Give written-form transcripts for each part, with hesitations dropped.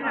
How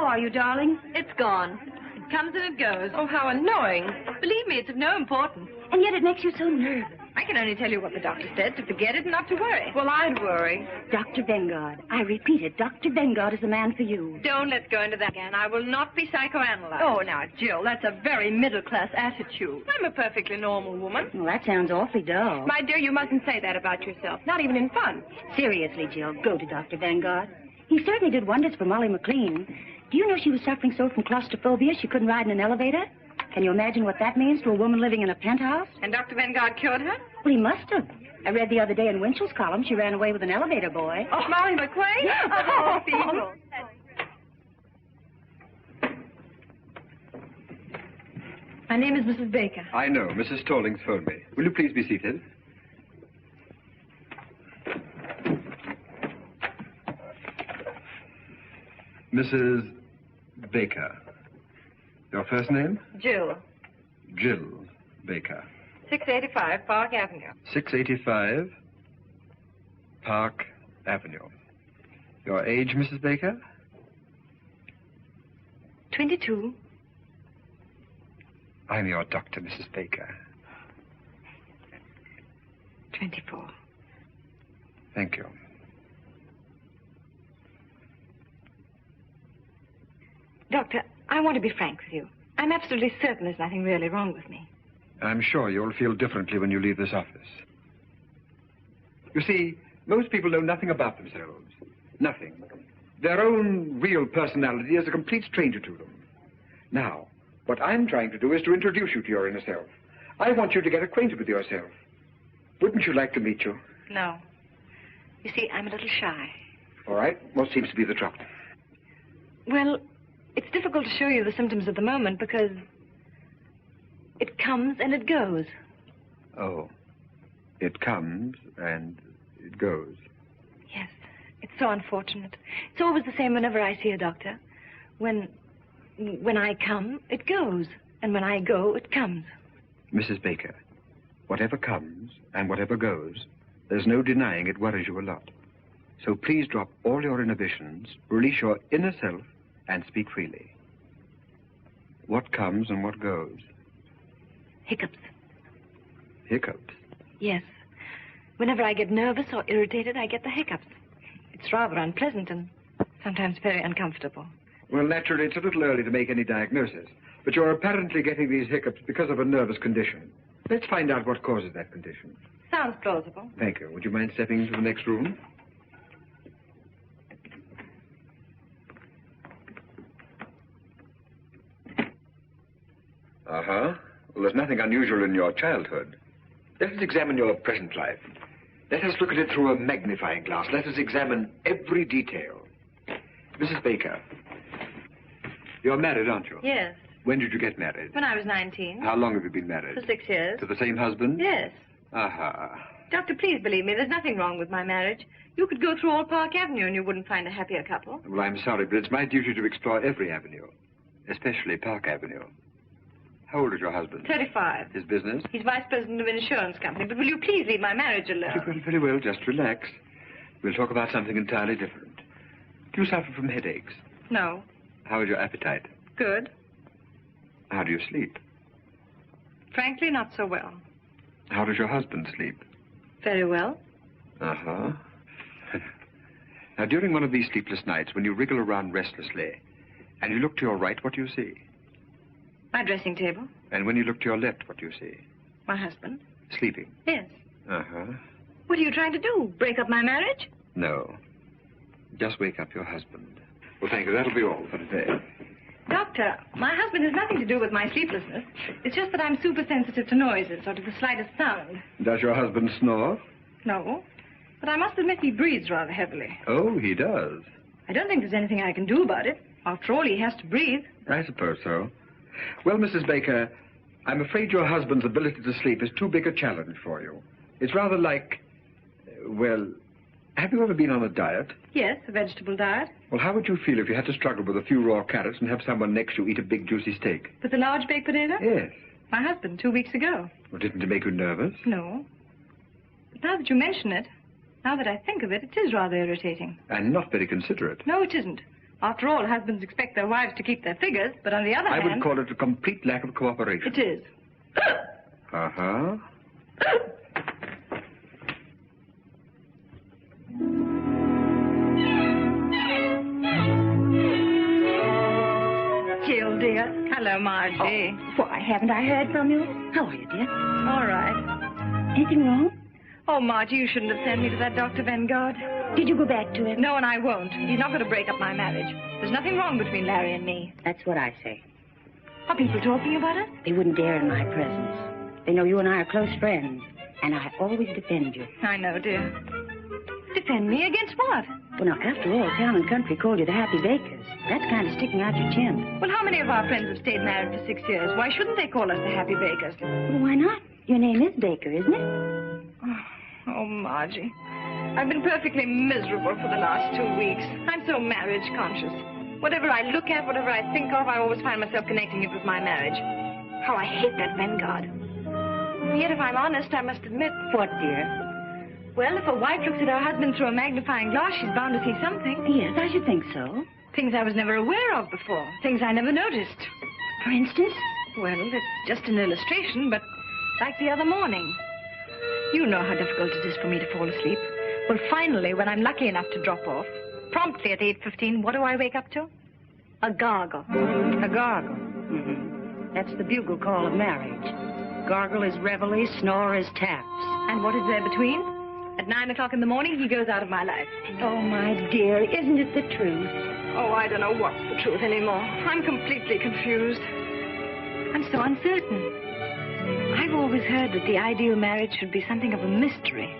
are you, darling? It's gone. It comes and it goes. Oh, how annoying. Believe me, it's of no importance. And yet it makes you so nervous. I can only tell you what the doctor said, to forget it and not to worry. Well, I'd worry. Dr. Vengard. I repeat it. Dr. Vengard is the man for you. Don't let's go into that again. I will not be psychoanalyzed. Oh, now, Jill, that's a very middle-class attitude. I'm a perfectly normal woman. Well, that sounds awfully dull. My dear, you mustn't say that about yourself. Not even in fun. Seriously, Jill, go to Dr. Vengard. He certainly did wonders for Molly McLean. Do you know she was suffering so from claustrophobia she couldn't ride in an elevator? Can you imagine what that means to a woman living in a penthouse? And Dr. Vengard cured her? Well, he must have. I read the other day in Winchell's column she ran away with an elevator boy. Oh, Molly McLean? Oh, people. My name is Mrs. Baker. I know. Mrs. Stallings phoned me. Will you please be seated? Mrs. Baker. Your first name? Jill. Jill Baker. 685 Park Avenue. 685 Park Avenue. Your age, Mrs. Baker? 22. I'm your doctor, Mrs. Baker. 24. Thank you. Doctor, I want to be frank with you. I'm absolutely certain there's nothing really wrong with me. I'm sure you'll feel differently when you leave this office. You see, most people know nothing about themselves. Nothing. Their own real personality is a complete stranger to them. Now, what I'm trying to do is to introduce you to your inner self. I want you to get acquainted with yourself. Wouldn't you like to meet you? No. You see, I'm a little shy. All right. What seems to be the trouble? Well, it's difficult to show you the symptoms at the moment because it comes and it goes. Oh. It comes and it goes. Yes. It's so unfortunate. It's always the same whenever I see a doctor. When I come, it goes. And when I go, it comes. Mrs. Baker, whatever comes and whatever goes, there's no denying it worries you a lot. So please drop all your inhibitions, release your inner self, and speak freely. What comes and what goes? Hiccups. Hiccups? Yes. Whenever I get nervous or irritated, I get the hiccups. It's rather unpleasant and sometimes very uncomfortable. Well, naturally, it's a little early to make any diagnosis, but you're apparently getting these hiccups because of a nervous condition. Let's find out what causes that condition. Sounds plausible. Thank you. Would you mind stepping into the next room? Uh-huh. Well, there's nothing unusual in your childhood. Let us examine your present life. Let us look at it through a magnifying glass. Let us examine every detail. Mrs. Baker, you're married, aren't you? Yes. When did you get married? When I was 19. How long have you been married? For 6 years. To the same husband? Yes. Aha. Doctor, please believe me, there's nothing wrong with my marriage. You could go through all Park Avenue and you wouldn't find a happier couple. Well, I'm sorry, but it's my duty to explore every avenue, especially Park Avenue. How old is your husband? 35. His business? He's vice president of an insurance company. But will you please leave my marriage alone? Very well, just relax. We'll talk about something entirely different. Do you suffer from headaches? No. How is your appetite? Good. How do you sleep? Frankly, not so well. How does your husband sleep? Very well. Uh-huh. Now, during one of these sleepless nights, when you wriggle around restlessly, and you look to your right, what do you see? My dressing table. And when you look to your left, what do you see? My husband. Sleeping? Yes. Uh-huh. What are you trying to do? Break up my marriage? No. Just wake up your husband. Well, thank you. That'll be all for today. Doctor, my husband has nothing to do with my sleeplessness. It's just that I'm super sensitive to noises or to the slightest sound. Does your husband snore? No. But I must admit he breathes rather heavily. Oh, he does. I don't think there's anything I can do about it. After all, he has to breathe. I suppose so. Well, Mrs. Baker, I'm afraid your husband's ability to sleep is too big a challenge for you. It's rather like, well, Have you ever been on a diet? Yes, a vegetable diet. Well, how would you feel if you had to struggle with a few raw carrots and have someone next to you eat a big juicy steak? With a large baked potato? Yes. My husband, 2 weeks ago. Well, didn't it make you nervous? No. But now that you mention it, now that I think of it, it is rather irritating. And not very considerate. No, it isn't. After all, husbands expect their wives to keep their figures, but on the other hand... I would call it a complete lack of cooperation. It is. Uh-huh. Jill, dear. Hello, Margie. Oh, why, haven't I heard from you? How are you, dear? All right. Anything wrong? Oh, Margie, you shouldn't have sent me to that Dr. Vanguard. Did you go back to him? No, and I won't. He's not going to break up my marriage. There's nothing wrong between Larry and me. That's what I say. Are people talking about it? They wouldn't dare in my presence. They know you and I are close friends, and I always defend you. I know, dear. Defend me against what? Well, now, after all, town and country called you the Happy Bakers. That's kind of sticking out your chin. Well, how many of our friends have stayed married for 6 years? Why shouldn't they call us the Happy Bakers? Well, why not? Your name is Baker, isn't it? Oh, Margie. I've been perfectly miserable for the last 2 weeks. I'm so marriage conscious. Whatever I look at, whatever I think of, I always find myself connecting it with my marriage. How I hate that Vanguard. Yet, if I'm honest, I must admit... What, dear? Well, if a wife looks at her husband through a magnifying glass, she's bound to see something. Yes, I should think so. Things I was never aware of before. Things I never noticed. For instance? Well, it's just an illustration, but like the other morning. You know how difficult it is for me to fall asleep. Well, finally, when I'm lucky enough to drop off, promptly at 8:15, what do I wake up to? A gargle. A gargle. Mm-hmm. That's the bugle call of marriage. Gargle is reveille, snore is taps. And what is there between? At 9 o'clock in the morning, he goes out of my life. Oh, my dear, isn't it the truth? Oh, I don't know what's the truth anymore. I'm completely confused. I'm so uncertain. I've always heard that the ideal marriage should be something of a mystery.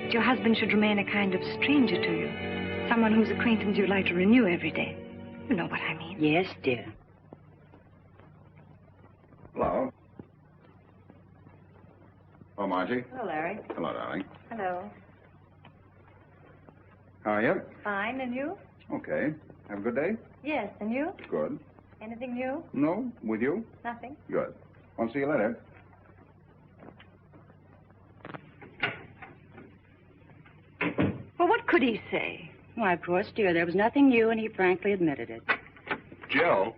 That your husband should remain a kind of stranger to you. Someone whose acquaintance you like to renew every day. You know what I mean. Yes, dear. Hello. Hello, Margie. Hello, Larry. Hello, darling. Hello. How are you? Fine, and you? Okay. Have a good day? Yes, and you? Good. Anything new? No? With you? Nothing. Good. I'll see you later. Well, what could he say? Why, of course, dear, there was nothing new, and he frankly admitted it. Jill,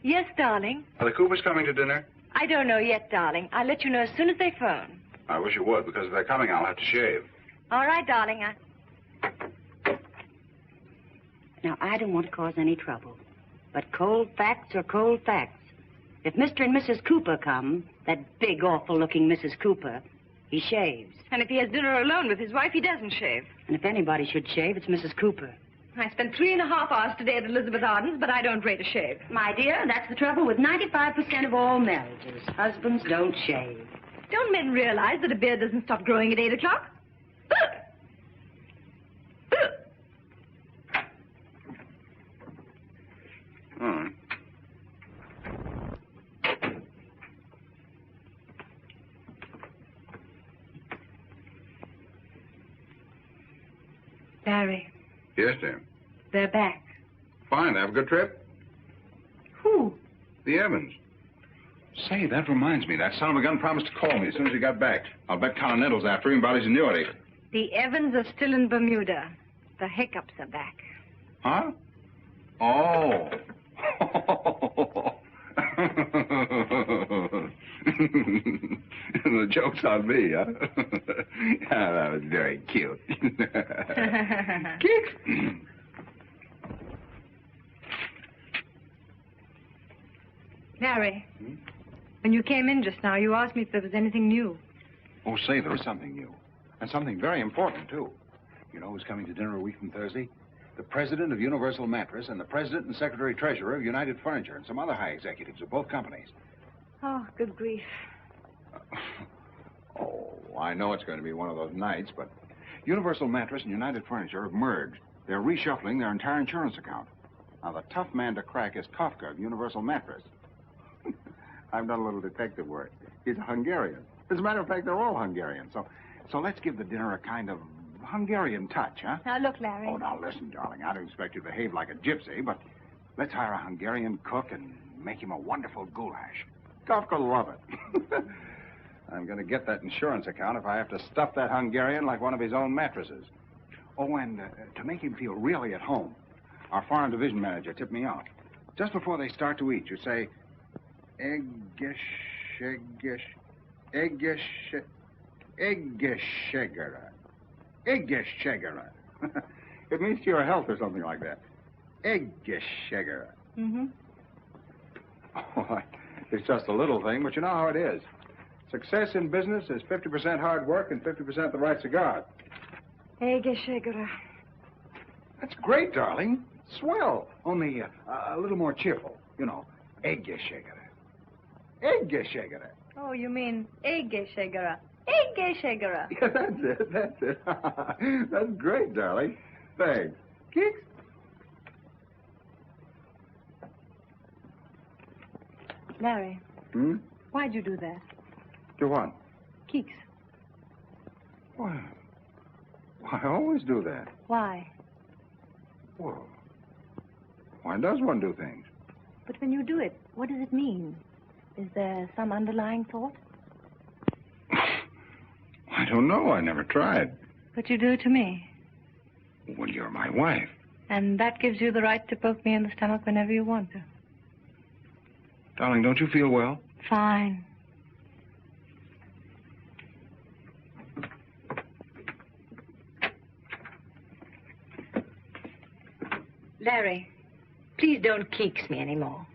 Yes, darling. are the Coopers coming to dinner? I don't know yet, darling. I'll let you know as soon as they phone. I wish you would, because if they're coming, I'll have to shave. All right, darling. Now, I don't want to cause any trouble, but cold facts are cold facts. If Mr. and Mrs. Cooper come, that big, awful-looking Mrs. Cooper, he shaves. And if he has dinner alone with his wife, he doesn't shave. And if anybody should shave, it's Mrs. Cooper. I spent 3.5 hours today at Elizabeth Arden's, but I don't rate a shave. My dear, that's the trouble with 95% of all marriages. Husbands don't shave. Don't men realize that a beard doesn't stop growing at 8 o'clock? Hmm. Barry, Yes, dear. they're back. Fine. Have a good trip? Who? The Evans. Say, that reminds me. That son of a gun promised to call me as soon as he got back. I'll bet Continental's after him about his annuity. The Evans are still in Bermuda. The Hiccups are back. Huh? Oh. The joke's on me, huh? Ah, that was very cute. Larry, when you came in just now, you asked me if there was anything new. Oh, say, there is something new. And something very important, too. You know who's coming to dinner a week from Thursday? The president of Universal Mattress and the president and secretary-treasurer of United Furniture and some other high executives of both companies. Oh, good grief. Oh, I know it's going to be one of those nights, but Universal Mattress and United Furniture have merged. They're reshuffling their entire insurance account. Now, the tough man to crack is Kafka of Universal Mattress. I've done a little detective work. He's a Hungarian. As a matter of fact, they're all Hungarian. So let's give the dinner a kind of Hungarian touch, huh? Now, look, Larry. Oh, now listen, darling. I don't expect you to behave like a gypsy, but let's hire a Hungarian cook and make him a wonderful goulash. Kafka will love it. I'm going to get that insurance account if I have to stuff that Hungarian like one of his own mattresses. Oh, and to make him feel really at home, our foreign division manager tipped me off. Just before they start to eat, you say, Eggesh, Eggeshegera. Eggeshegera. It means to your health or something like that. Eggeshegera. Mm-hmm. Oh, it's just a little thing, but you know how it is. Success in business is 50% hard work and 50% the right cigar. Eggeshegera. That's great, darling. Swell. Only a little more cheerful. You know, Eggeshegera. Eggeshegera. Oh, you mean Eggeshegera. Eggeshegera. Yeah, that's it. That's great, darling. Thanks. Kicks? Larry. Hmm? Why'd you do that? Do what? Keeks. Why, I always do that. Why? Well, why does one do things? But when you do it, what does it mean? Is there some underlying thought? I don't know. I never tried. But you do it to me. Well, you're my wife. And that gives you the right to poke me in the stomach whenever you want to. Darling, don't you feel well? Fine. Larry, please don't keeks me anymore.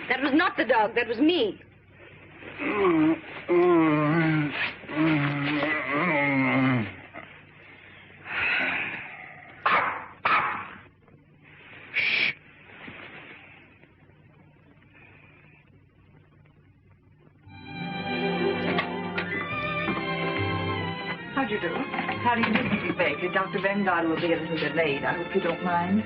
That was not the dog. That was me. How'd you do? How do you do, Mrs. Baker? Dr. Vanguard will be a little bit late. I hope you don't mind.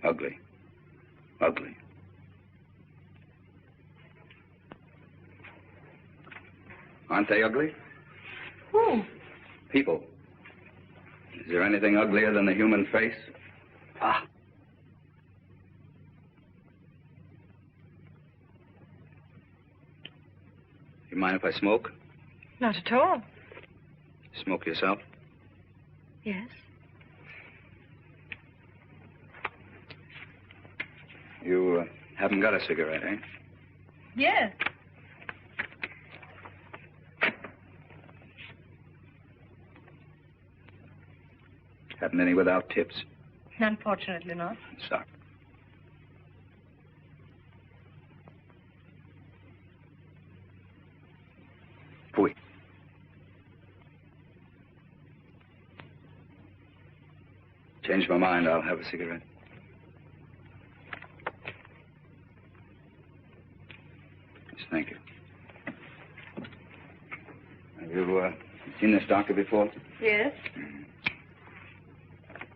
Ugly. Ugly. Aren't they ugly? Who? People. Is there anything uglier than the human face? Ah. You mind if I smoke? Not at all. Smoke yourself? Yes. You haven't got a cigarette, eh? Yes. Haven't any without tips? Unfortunately not. Sorry. Changed my mind. I'll have a cigarette. Yes, thank you. Have you seen this doctor before? Yes?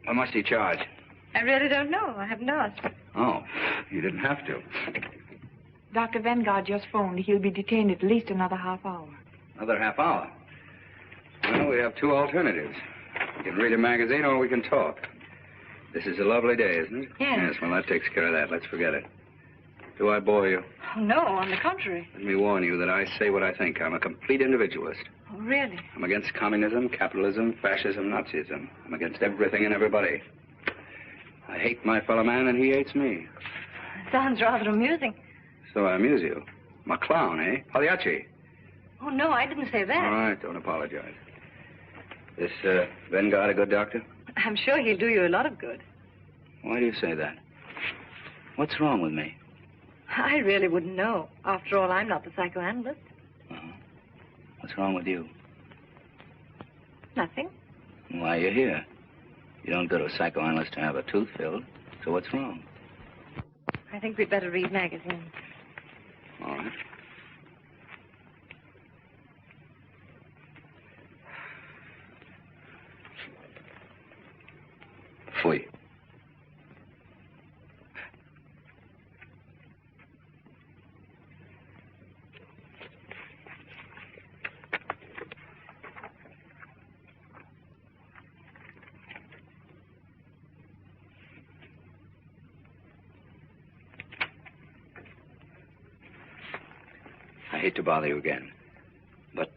How much do you charge? I really don't know. I haven't asked. Oh, you didn't have to. Dr. Vanguard just phoned. He'll be detained at least another half hour. Another half hour. Well, we have two alternatives. We can read a magazine or we can talk. This is a lovely day, isn't it? Yes. Yes, well, that takes care of that. Let's forget it. Do I bore you? Oh, no, on the contrary. Let me warn you that I say what I think. I'm a complete individualist. Oh, really? I'm against communism, capitalism, fascism, Nazism. I'm against everything and everybody. I hate my fellow man and he hates me. Sounds rather amusing. So I amuse you. I'm a clown, eh? Pagliacci. Oh, no, I didn't say that. All right, don't apologize. This Vanguard a good doctor? I'm sure he'll do you a lot of good. Why do you say that? What's wrong with me? I really wouldn't know. After all, I'm not the psychoanalyst. Uh-huh. What's wrong with you? Nothing. Why are you here? You don't go to a psychoanalyst to have a tooth filled. So what's wrong? I think we'd better read magazines. All right. Fui. I hate to bother you again, but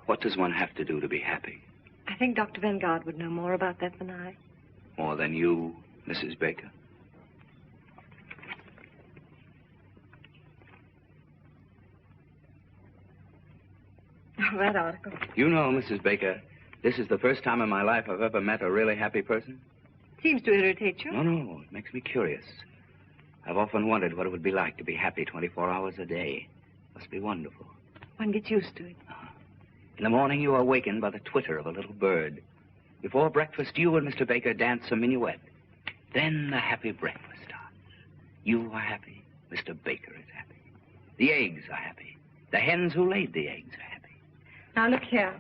what does one have to do to be happy? I think Dr. Vanguard would know more about that than I. More than you, Mrs. Baker? Oh, that article. You know, Mrs. Baker, this is the first time in my life I've ever met a really happy person. Seems to irritate you. No, it makes me curious. I've often wondered what it would be like to be happy 24 hours a day. Must be wonderful. One gets used to it. In the morning, you are awakened by the twitter of a little bird. Before breakfast, you and Mr. Baker dance a minuet. Then the happy breakfast starts. You are happy. Mr. Baker is happy. The eggs are happy. The hens who laid the eggs are happy. Now, look here.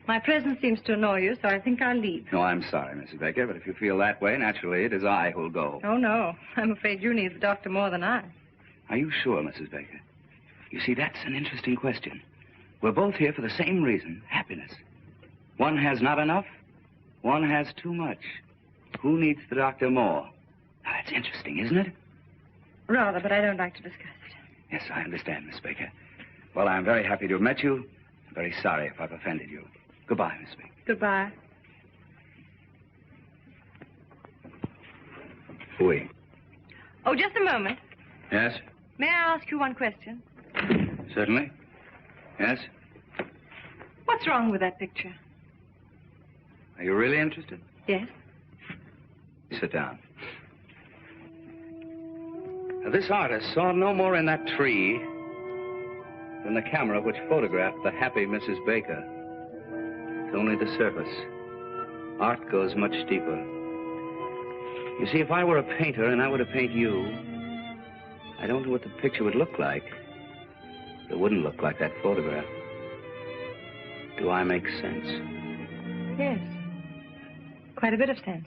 My presence seems to annoy you, so I think I'll leave. No, I'm sorry, Mrs. Baker, but if you feel that way, naturally, it is I who'll go. Oh, no. I'm afraid you need the doctor more than I. Are you sure, Mrs. Baker? You see, that's an interesting question. We're both here for the same reason, happiness. One has not enough, one has too much. Who needs the doctor more? Now, that's interesting, isn't it? Rather, but I don't like to discuss it. Yes, I understand, Miss Baker. Well, I'm very happy to have met you. I'm very sorry if I've offended you. Goodbye, Miss Baker. Goodbye. Fui. Oh, just a moment. Yes? May I ask you one question? Certainly. Yes? What's wrong with that picture? Are you really interested? Yes. Sit down. Now, this artist saw no more in that tree than the camera which photographed the happy Mrs. Baker. It's only the surface. Art goes much deeper. You see, if I were a painter and I were to paint you, I don't know what the picture would look like. It wouldn't look like that photograph. Do I make sense? Yes. Quite a bit of sense.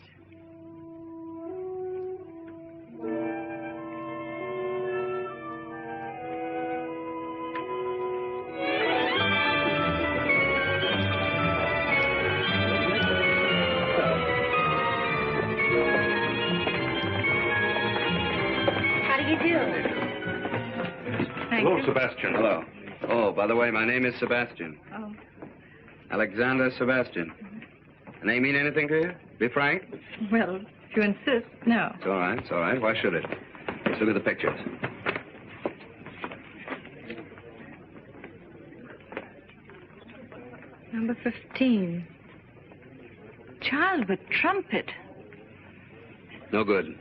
How do you do? Thank Hello, you. Sebastian. Hello. Oh, by the way, my name is Sebastian. Oh. Alexander Sebastian. The name mean anything to you? Be frank. Well, if you insist, no. It's all right. It's all right. Why should it? Let's look at the pictures. Number 15. Child with trumpet. No good.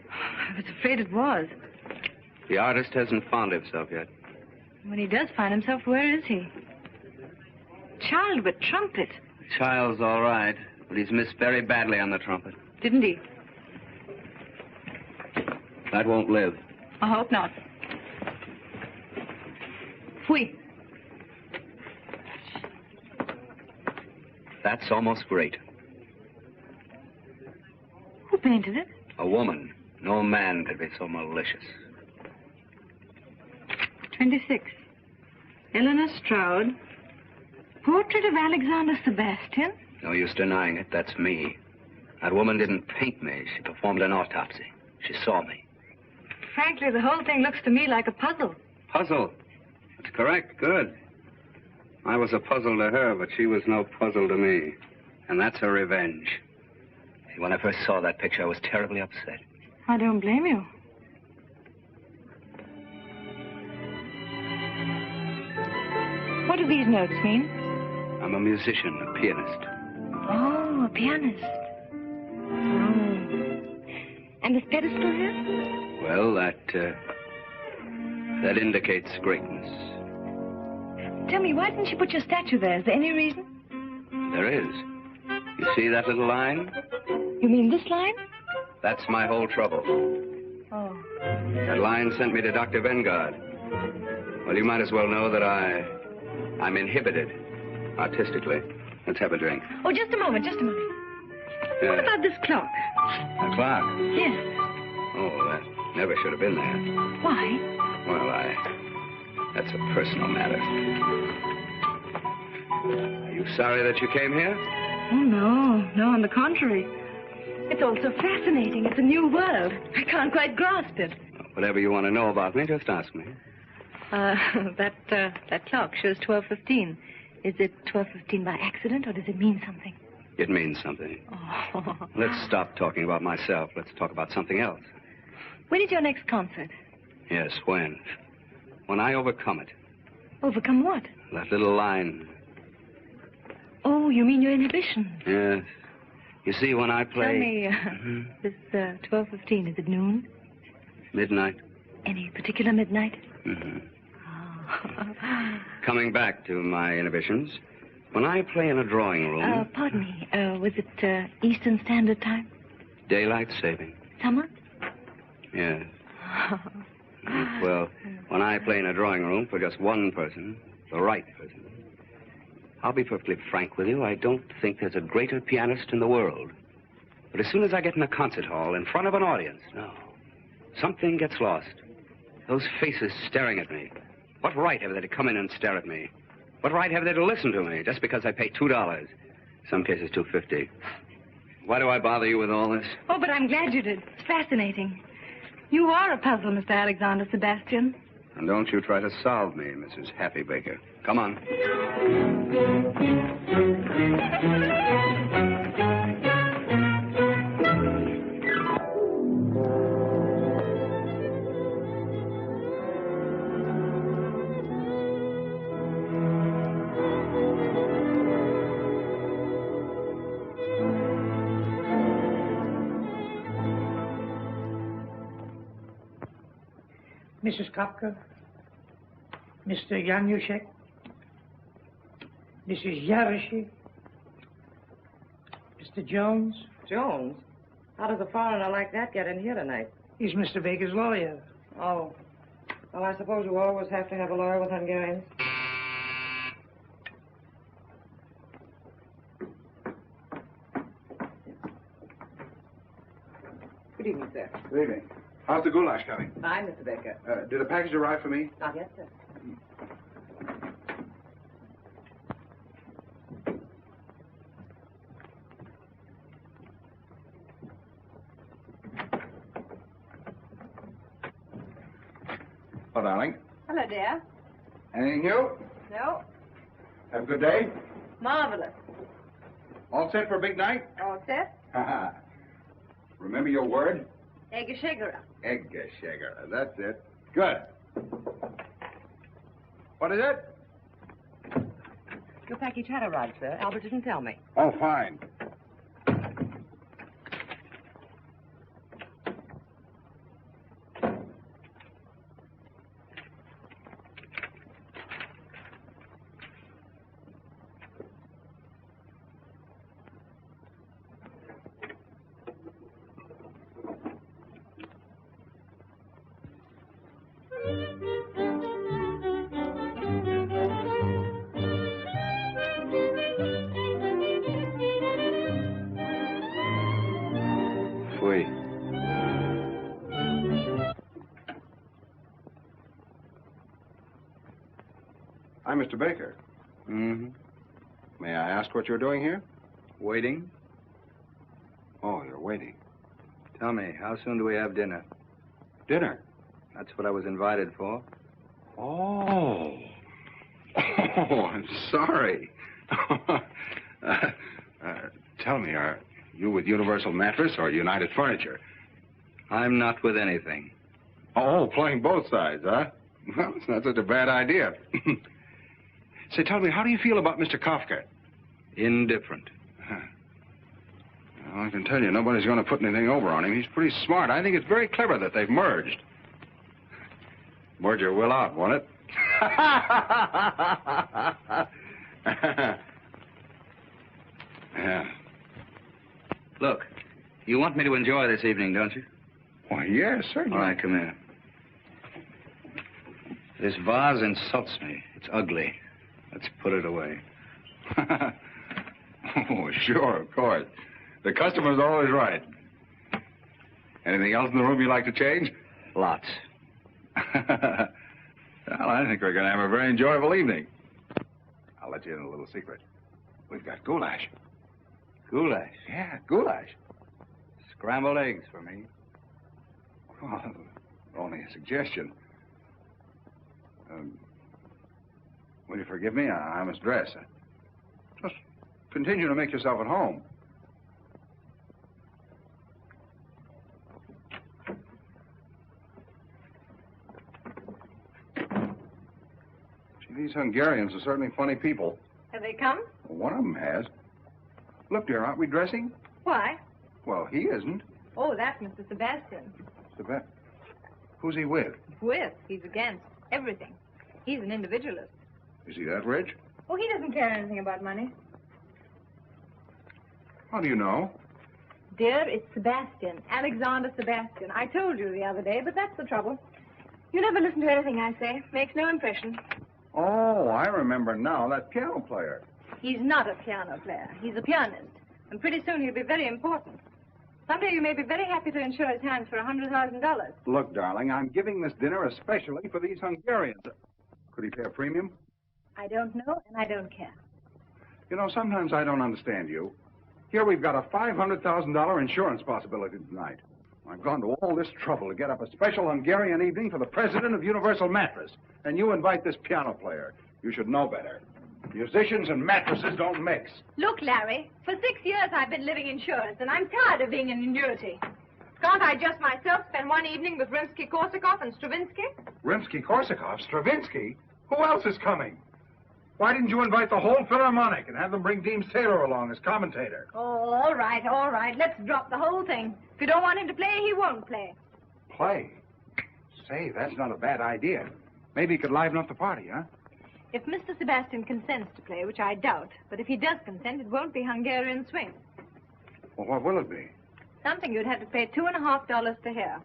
I was afraid it was. The artist hasn't found himself yet. When he does find himself, where is he? Child with trumpet. The child's all right, but he's missed very badly on the trumpet. Didn't he? That won't live. I hope not. Fui. That's almost great. Who painted it? A woman. No man could be so malicious. 26. Eleanor Stroud. Portrait of Alexander Sebastian. No use denying it. That's me. That woman didn't paint me. She performed an autopsy. She saw me. Frankly, the whole thing looks to me like a puzzle. Puzzle. That's correct. Good. I was a puzzle to her, but she was no puzzle to me. And that's her revenge. See, when I first saw that picture, I was terribly upset. I don't blame you. What do these notes mean? I'm a musician, a pianist. Oh, a pianist. Oh. And this pedestal here? Well, that indicates greatness. Tell me, why didn't you put your statue there? Is there any reason? There is. You see that little line? You mean this line? That's my whole trouble. Oh. That line sent me to Dr. Vanguard. Well, you might as well know that I'm inhibited artistically. Let's have a drink. Oh, just a moment, just a moment. What about this clock? A clock? Yes. Oh, that never should have been there. Why? Well, that's a personal matter. Are you sorry that you came here? Oh, no. No, on the contrary. It's all so fascinating. It's a new world. I can't quite grasp it. Whatever you want to know about me, just ask me. That clock shows 12:15. Is it 12:15 by accident, or does it mean something? It means something. Oh. Let's stop talking about myself. Let's talk about something else. When is your next concert? Yes, when? When I overcome it. Overcome what? That little line. Oh, you mean your inhibition? Yes. You see, when I play... Tell me, this 12:15, is it noon? Midnight. Any particular midnight? Mm-hmm. Oh. Coming back to my inhibitions, when I play in a drawing room... Pardon me, was it Eastern Standard Time? Daylight saving. Summer? Yes. Well, when I play in a drawing room for just one person, the right person, I'll be perfectly frank with you, I don't think there's a greater pianist in the world. But as soon as I get in a concert hall in front of an audience, no, something gets lost. Those faces staring at me. What right have they to come in and stare at me? What right have they to listen to me just because I pay $2? Some cases $2.50. Why do I bother you with all this? Oh, but I'm glad you did. It's fascinating. You are a puzzle, Mr. Alexander Sebastian. And don't you try to solve me, Mrs. Happy Baker. Come on. Mrs. Kopka, Mr. Januszek, Mrs. Yaroshi, Mr. Jones. Jones? How does a foreigner like that get in here tonight? He's Mr. Baker's lawyer. Oh. Well, I suppose you always have to have a lawyer with Hungarians. Good evening, sir. Good evening. How's the goulash coming? Fine, Mr. Baker. Did the package arrive for me? Not yet, sir. Oh, darling. Hello, dear. Anything new? No. Have a good day? Marvelous. All set for a big night? All set? Remember your word? Eggeschegera. Eggeschegger. That's it. Good. What is it? Your package had arrived, sir. Albert didn't tell me. Oh, fine. we? I'm Mr. Baker. Mm-hmm. May I ask what you're doing here? Waiting. Oh, you're waiting. Tell me, how soon do we have dinner? Dinner? That's what I was invited for. Oh. Oh, I'm sorry. Tell me, are you with Universal Mattress or United Furniture? I'm not with anything. Oh, playing both sides, huh? Well, it's not such a bad idea. Say, tell me, how do you feel about Mr. Kafka? Indifferent. Well, I can tell you, nobody's going to put anything over on him. He's pretty smart. I think it's very clever that they've merged. Merger will out, won't it? Yeah. Look, you want me to enjoy this evening, don't you? Why, yes, certainly. All right, come here. This vase insults me. It's ugly. Let's put it away. Oh, sure, of course. The customer's always right. Anything else in the room you'd like to change? Lots. Well, I think we're going to have a very enjoyable evening. I'll let you in a little secret. We've got goulash. Goulash. Yeah, goulash. Scrambled eggs for me. Well, only a suggestion. Will you forgive me? I must dress. Just continue to make yourself at home. Gee, these Hungarians are certainly funny people. Have they come? Well, one of them has. Look, dear, aren't we dressing? Why? Well, he isn't. Oh, that's Mr. Sebastian. Who's he with? With. He's against everything. He's an individualist. Is he that rich? Oh, he doesn't care anything about money. How do you know? Dear, it's Sebastian. Alexander Sebastian. I told you the other day, but that's the trouble. You never listen to anything I say. Makes no impression. Oh, I remember now. That piano player. He's not a piano player. He's a pianist. And pretty soon he'll be very important. Someday you may be very happy to insure his hands for $100,000. Look, darling, I'm giving this dinner especially for these Hungarians. Could he pay a premium? I don't know, and I don't care. You know, sometimes I don't understand you. Here we've got a $500,000 insurance possibility tonight. I've gone to all this trouble to get up a special Hungarian evening for the president of Universal Mattress. And you invite this piano player. You should know better. Musicians and mattresses don't mix. Look, Larry, for 6 years I've been living insurance, and I'm tired of being an annuity. Can't I just myself spend one evening with Rimsky-Korsakov and Stravinsky? Rimsky-Korsakov? Stravinsky? Who else is coming? Why didn't you invite the whole Philharmonic and have them bring Deems Taylor along as commentator? Oh, all right, all right. Let's drop the whole thing. If you don't want him to play, he won't play. Play? Say, that's not a bad idea. Maybe he could liven up the party, huh? If Mr. Sebastian consents to play, which I doubt, but if he does consent, it won't be Hungarian swing. Well, what will it be? Something you'd have to pay $2.50 to hear.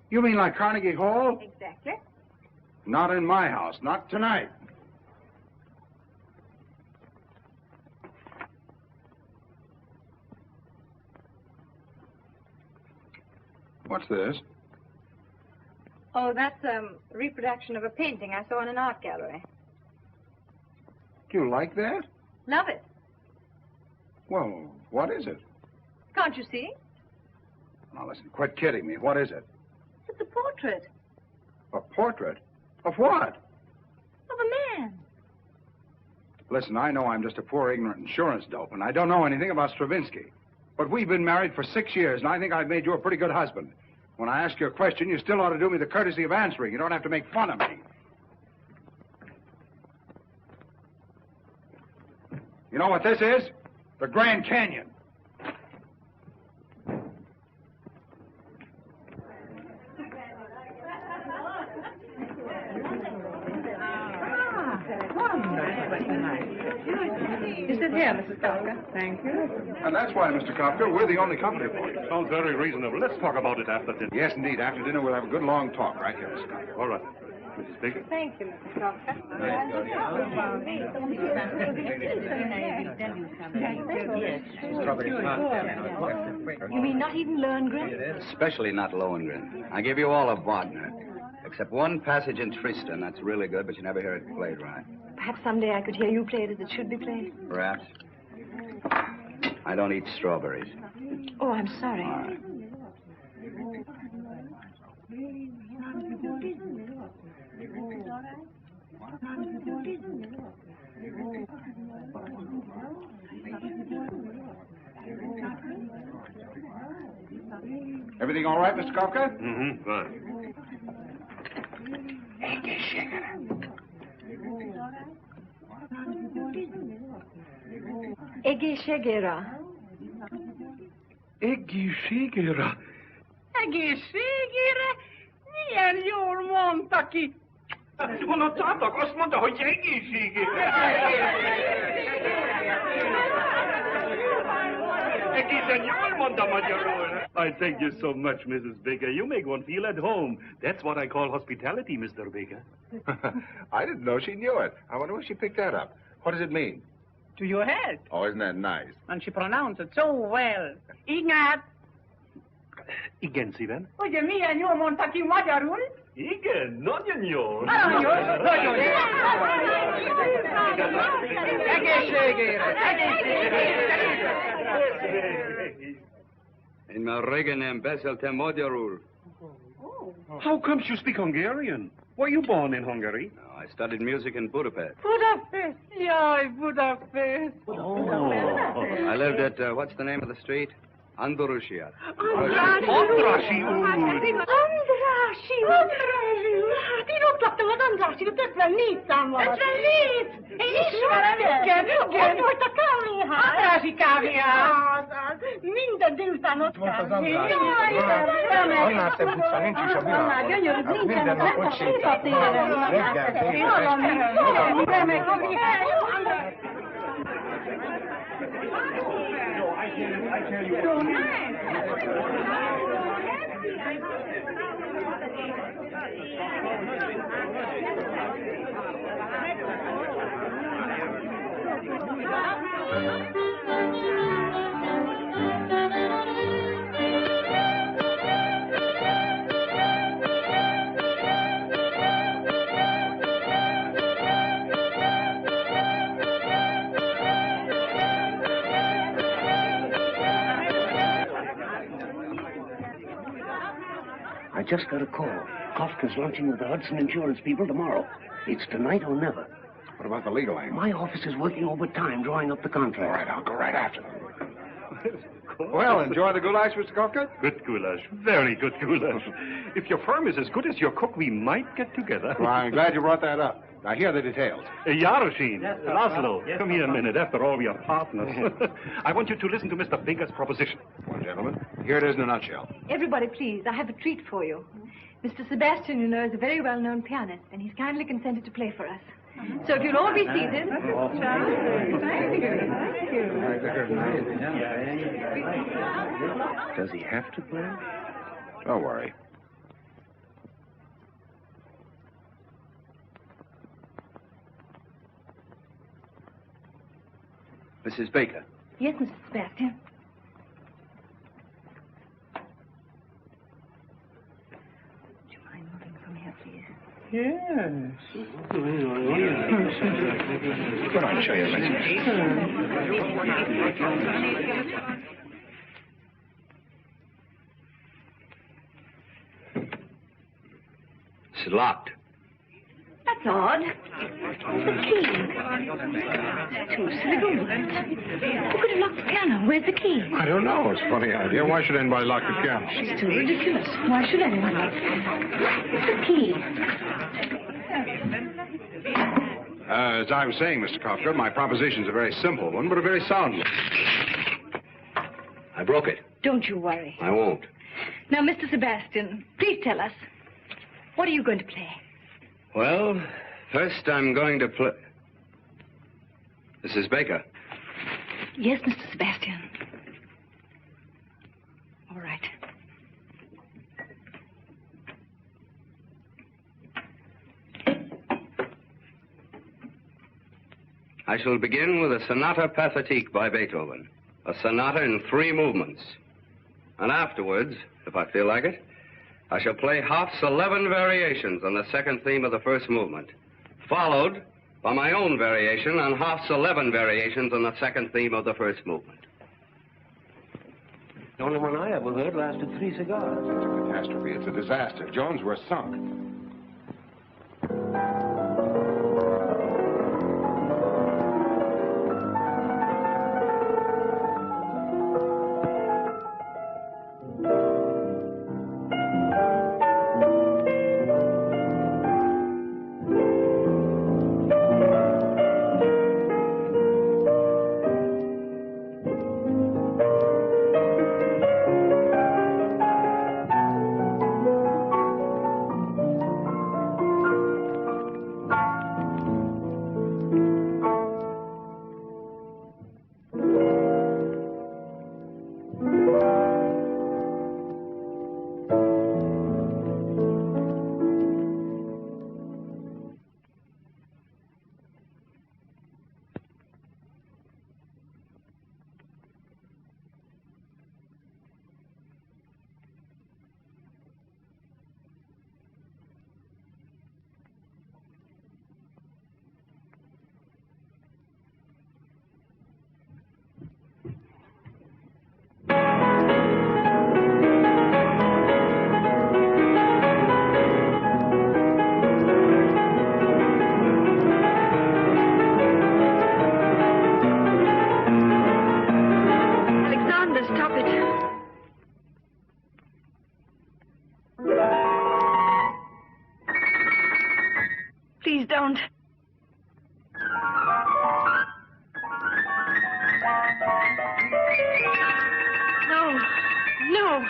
You mean like Carnegie Hall? Exactly. Not in my house. Not tonight. What's this? Oh, that's a reproduction of a painting I saw in an art gallery. Do you like that? Love it. Well, what is it? Can't you see? Now, listen, quit kidding me. What is it? It's a portrait A portrait? Of what? of a man. Listen, I know I'm just a poor, ignorant insurance dope, and I don't know anything about Stravinsky. But we've been married for 6 years, and I think I've made you a pretty good husband. When I ask you a question, you still ought to do me the courtesy of answering. You don't have to make fun of me. You know what this is? The Grand Canyon. You sit here, Mrs. Kafka. Thank you. And that's why, Mr. Kafka, we're the only company for you. Sounds very reasonable. Let's talk about it after dinner. Yes, indeed. After dinner, we'll have a good long talk right here, Mr. Kafka. All right. Mrs. Baker. Thank you, Mr. Doctor. You mean not even Lohengrin? Especially not Lohengrin. I give you all of Wagner. Except one passage in Tristan. That's really good, but you never hear it played right. Perhaps someday I could hear you play it as it should be played. Perhaps. I don't eat strawberries. Oh, I'm sorry. All right. Everything all right, Mr. Kafka? Mm-hmm. Fine. Ege Shegera. Egészségére. Egészségére? Milyen jól mondta ki. Hallottátok? Azt mondta, hogy egészségére. Egészen jól mondta magyarul. I thank you so much, Mrs. Baker. You make one feel at home. That's what I call hospitality, Mr. Baker. I didn't know she knew it. I wonder where she picked that up. What does it mean? To your head. Oh, isn't that nice? And she pronounced it so well. Ignát! Igen, szívem. Ugye milyen jól mondta ki magyarul? Igen, nagyon jól. Nagyon jó. Nagyon jó. Egészségére! Én már régen nem beszéltem magyarul. How comes you speak Hungarian? Were you born in Hungary? No, I studied music in Budapest. Budapest! Jaj, Budapest! Oh. I lived at, what's the name of the street? Andalusia. Andrassy úr! Andrássy! Hát én ott laktam az Andrássy, 54 számmal. 54! Én ismerem! Igen. Ott volt a kávéház. Andrássy kávéház. Minden délután ott volt az Andrássy. Annál szebb utca nincs is a világon. Gyönyörű, Minden nap ott sétálunk. Reggel, I just got a call. Kafka's launching with the Hudson Insurance people tomorrow. It's tonight or never. What about the legal aim? My office is working overtime drawing up the contract. All right, I'll go right after them. Well, enjoy the goulash, Mr. Kafka? Good goulash. Very good goulash. If your firm is as good as your cook, we might get together. Well, I'm glad you brought that up. Now, here are the details. Yaroshin, Laszlo, come here a minute. After all, we are partners. I want you to listen to Mr. Baker's proposition. Well, gentlemen, here it is in a nutshell. Everybody, please, I have a treat for you. Mr. Sebastian, you know, is a very well-known pianist, and he's kindly consented to play for us. So if you'll all be seated. Does he have to play? Don't worry. Mrs. Baker. Yes, Mr. Sebastian. Would you mind moving from here, please? Yes. Come on, show you a It's locked. That's odd. The key. Too silly. Who could have locked the piano? Where's the key? I don't know. It's a funny idea. Why should anybody lock the piano? It's too ridiculous. Why should anyone lock it? Where's the key? As I was saying, Mr. Kafka, my proposition's a very simple one, but a very sound one. I broke it. Don't you worry. I won't. Now, Mr. Sebastian, please tell us, what are you going to play? Well, first I'm going to play... Mrs. Baker. Yes, Mr. Sebastian. All right. I shall begin with a Sonata Pathétique by Beethoven, a sonata in 3 movements. And afterwards, if I feel like it, I shall play Hoff's 11 variations on the second theme of the first movement, followed by my own variation on Hoff's 11 variations on the second theme of the first movement. The only one I ever heard lasted 3 cigars. It's a catastrophe. It's a disaster. Jones, we're sunk. Please don't. No. No.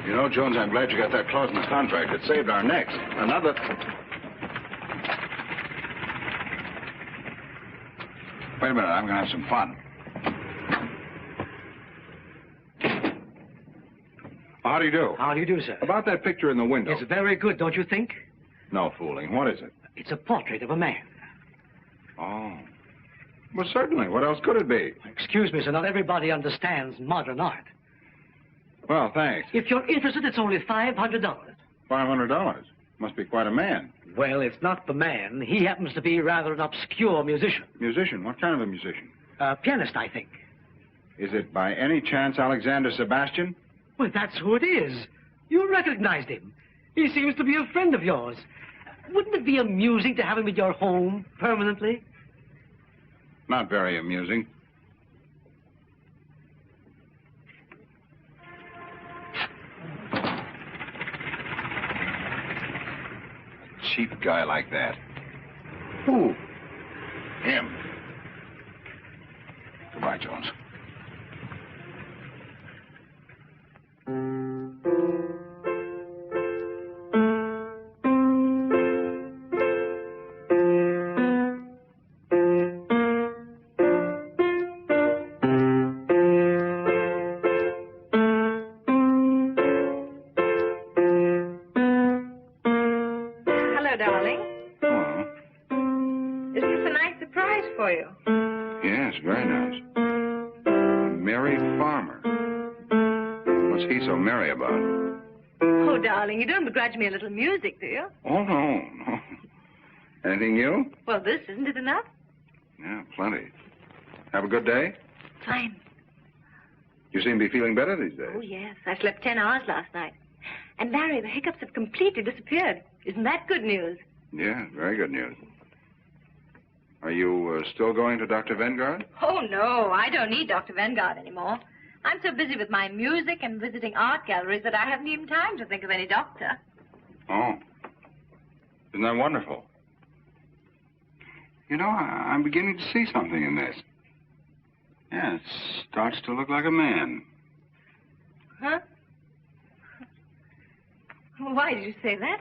You know, Jones, I'm glad you got that clause in the contract. It saved our necks. Another... Wait a minute. I'm going to have some fun. How do you do? How do you do, sir? About that picture in the window. It's very good, don't you think? No fooling. What is it? It's a portrait of a man. Oh. Well, certainly. What else could it be? Excuse me, sir. Not everybody understands modern art. Well, thanks. If you're interested, it's only $500. $500? Must be quite a man. Well, it's not the man. He happens to be rather an obscure musician. Musician? What kind of a musician? A pianist, I think. Is it by any chance Alexander Sebastian? Well, that's who it is. You recognized him. He seems to be a friend of yours. Wouldn't it be amusing to have him at your home permanently? Not very amusing. Cheap guy like that. Who? Him. Goodbye, Jones. You don't begrudge me a little music, do you? Oh, no, no. Anything new? Well, this, isn't it enough? Yeah, plenty. Have a good day? Fine. You seem to be feeling better these days. Oh, yes. I slept 10 hours last night. And, Larry, the hiccups have completely disappeared. Isn't that good news? Yeah, very good news. Are you still going to Dr. Vanguard? Oh, no. I don't need Dr. Vanguard anymore. I'm so busy with my music and visiting art galleries that I haven't even time to think of any doctor. Oh. Isn't that wonderful? You know, I'm beginning to see something in this. Yeah, it starts to look like a man. Huh? Why did you say that?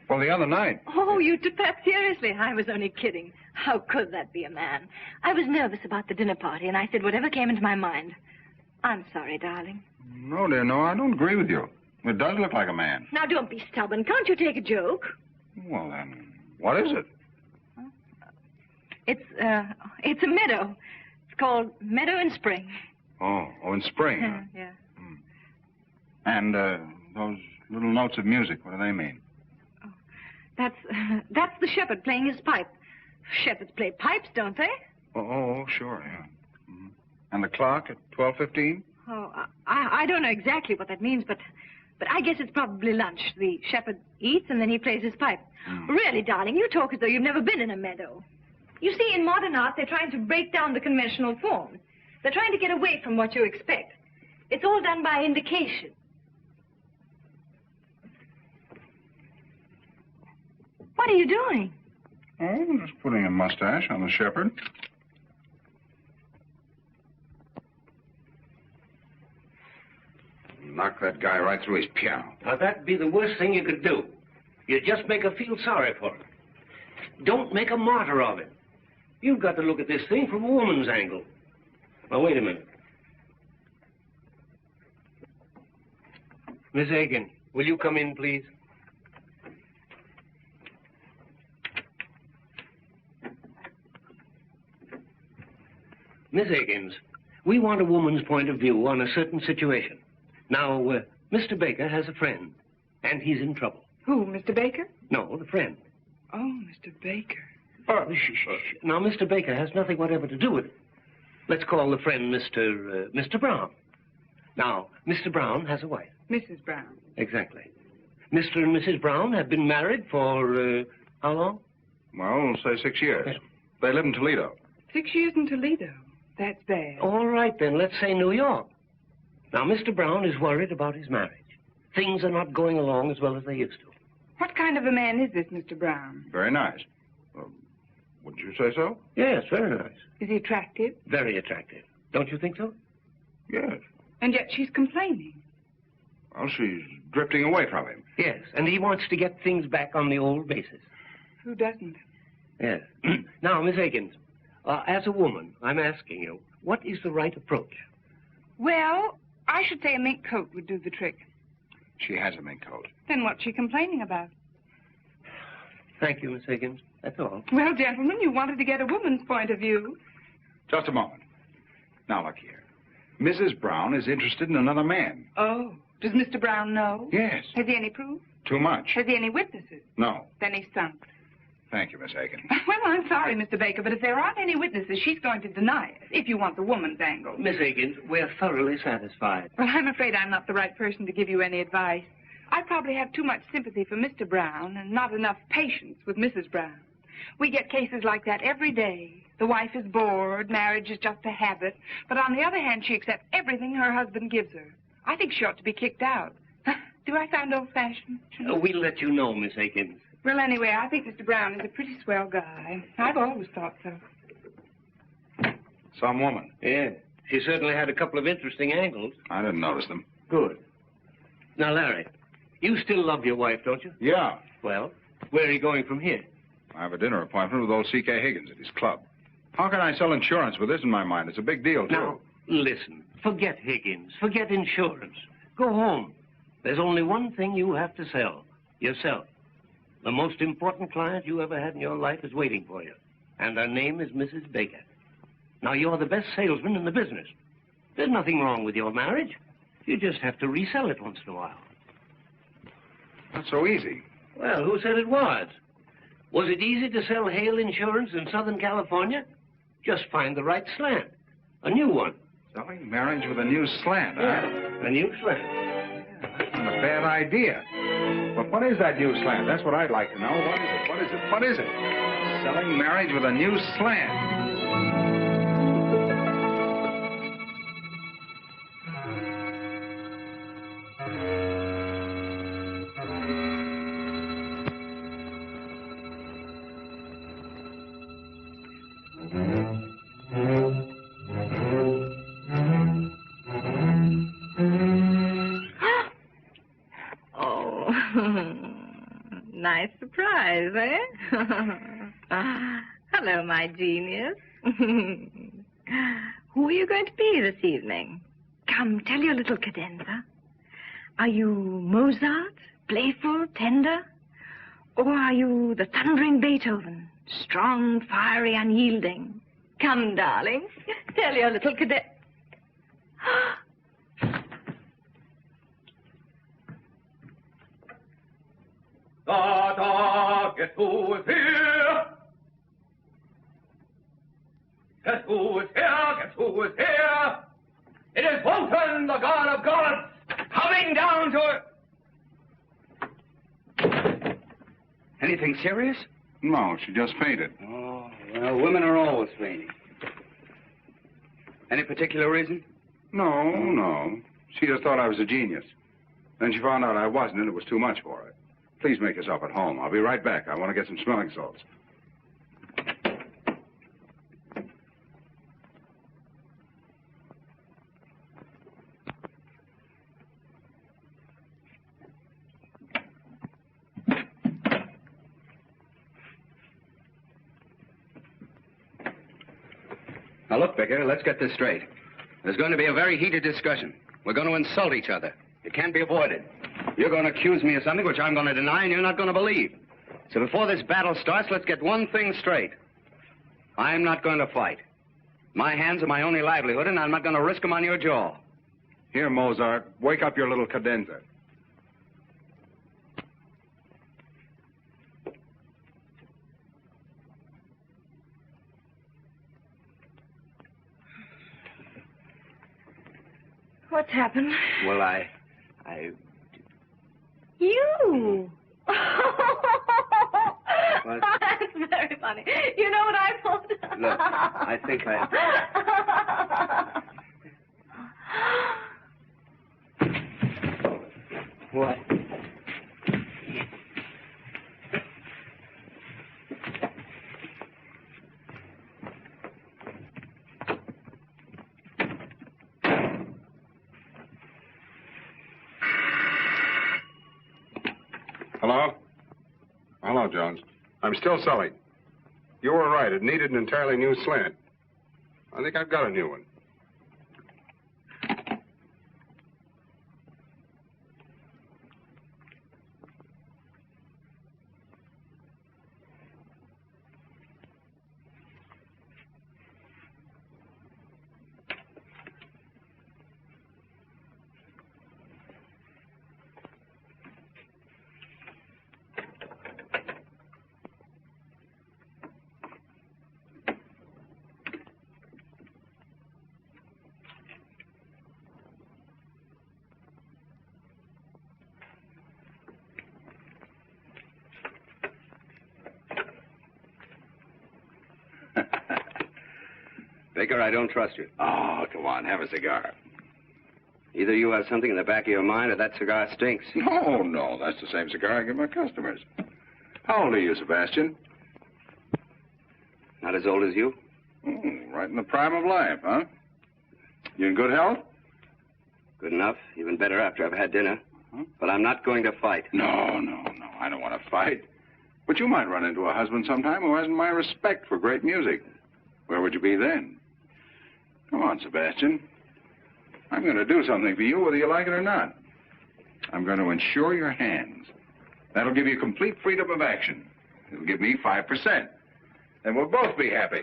Well, the other night. Oh, you took that seriously. I was only kidding. How could that be a man? I was nervous about the dinner party, and I said whatever came into my mind. I'm sorry, darling. No, dear, no, I don't agree with you. It does look like a man. Now, don't be stubborn. Can't you take a joke? Well, then, what is it? It's a meadow. It's called Meadow in Spring. Oh, in spring. Huh? Yeah. And those little notes of music, what do they mean? Oh, that's the shepherd playing his pipe. Shepherds play pipes, don't they? Oh, sure, yeah. Mm-hmm. And the clock at 12:15? Oh, I don't know exactly what that means, but I guess it's probably lunch. The shepherd eats and then he plays his pipe. Really, darling, you talk as though you've never been in a meadow. You see, in modern art, they're trying to break down the conventional form. They're trying to get away from what you expect. It's all done by indication. What are you doing? Oh, I'm just putting a mustache on the shepherd. Knock that guy right through his piano. Now, that'd be the worst thing you could do. You just make her feel sorry for him. Don't make a martyr of him. You've got to look at this thing from a woman's angle. Now, wait a minute. Miss Aiken, will you come in, please? Miss Higgins, we want a woman's point of view on a certain situation. Now, Mr. Baker has a friend, and he's in trouble. Who, Mr. Baker? No, the friend. Oh, Mr. Baker. Oh, shh. Now, Mr. Baker has nothing whatever to do with it. Let's call the friend Mr. Brown. Now, Mr. Brown has a wife. Mrs. Brown. Exactly. Mr. and Mrs. Brown have been married for, how long? Well, say 6 years. Okay. They live in Toledo. 6 years in Toledo? That's bad. All right, then. Let's say New York. Now, Mr. Brown is worried about his marriage. Things are not going along as well as they used to. What kind of a man is this, Mr. Brown? Very nice. Wouldn't you say so? Yes, very nice. Is he attractive? Very attractive. Don't you think so? Yes. And yet she's complaining. Well, she's drifting away from him. Yes, and he wants to get things back on the old basis. Who doesn't? Yes. Now, Miss Aikens, as a woman, I'm asking you, what is the right approach? Well, I should say a mink coat would do the trick. She has a mink coat. Then what's she complaining about? Thank you, Miss Higgins. That's all. Well, gentlemen, you wanted to get a woman's point of view. Just a moment. Now, look here. Mrs. Brown is interested in another man. Oh. Does Mr. Brown know? Yes. Has he any proof? Too much. Has he any witnesses? No. Then he's sunk. Thank you, Miss Aiken. Well, I'm sorry, Mr. Baker, but if there aren't any witnesses, she's going to deny it, if you want the woman's angle. Miss Higgins, we're thoroughly satisfied. Well, I'm afraid I'm not the right person to give you any advice. I probably have too much sympathy for Mr. Brown and not enough patience with Mrs. Brown. We get cases like that every day. The wife is bored, marriage is just a habit, but on the other hand, she accepts everything her husband gives her. I think she ought to be kicked out. Do I sound old-fashioned? We'll let you know, Miss Aikens. Well, anyway, I think Mr. Brown is a pretty swell guy. I've always thought so. Some woman. Yeah. She certainly had a couple of interesting angles. I didn't notice them. Good. Now, Larry, you still love your wife, don't you? Yeah. Well, where are you going from here? I have a dinner appointment with old C.K. Higgins at his club. How can I sell insurance with this in my mind? It's a big deal, too. Now, listen. Forget Higgins. Forget insurance. Go home. There's only one thing you have to sell. Yourself. The most important client you ever had in your life is waiting for you. And her name is Mrs. Baker. Now, you're the best salesman in the business. There's nothing wrong with your marriage. You just have to resell it once in a while. Not so easy. Well, who said it was? Was it easy to sell hail insurance in Southern California? Just find the right slant. A new one. Selling marriage with a new slant, huh? Yeah, a new slant. Yeah, that's not a bad idea. But what is that new slant? That's what I'd like to know. What is it? What is it? What is it? Selling marriage with a new slant. nice surprise, eh? Hello, my genius. Who are you going to be this evening? Come, tell your little cadenza. Are you Mozart, playful, tender? Or are you the thundering Beethoven, strong, fiery, unyielding? Come, darling, tell your little cadenza. Guess who is here? Guess who is here? Guess who is here? It is Wotan, the god of gods, coming down to... Anything serious? No, she just fainted. Oh, well, women are always fainting. Any particular reason? No. She just thought I was a genius. Then she found out I wasn't, and it was too much for her. Please make yourself at home. I'll be right back. I want to get some smelling salts. Now, look, Vicar, let's get this straight. There's going to be a very heated discussion. We're going to insult each other. It can't be avoided. You're going to accuse me of something which I'm going to deny and you're not going to believe. So before this battle starts, let's get one thing straight. I'm not going to fight. My hands are my only livelihood, and I'm not going to risk them on your jaw. Here, Mozart, wake up your little cadenza. What's happened? Well, I... You! What? That's very funny. You know what I thought? Look, I think What? Hello? Hello, Jones. I'm still selling. You were right. It needed an entirely new slant. I think I've got a new one. Baker, I don't trust you. Oh, come on, have a cigar. Either you have something in the back of your mind or that cigar stinks. No, that's the same cigar I give my customers. How old are you, Sebastian? Not as old as you? Right in the prime of life, huh? You in good health? Good enough. Even better after I've had dinner. But I'm not going to fight. No. I don't want to fight. But you might run into a husband sometime who hasn't my respect for great music. Where would you be then? Come on, Sebastian. I'm going to do something for you, whether you like it or not. I'm going to insure your hands. That'll give you complete freedom of action. It'll give me 5%. And we'll both be happy.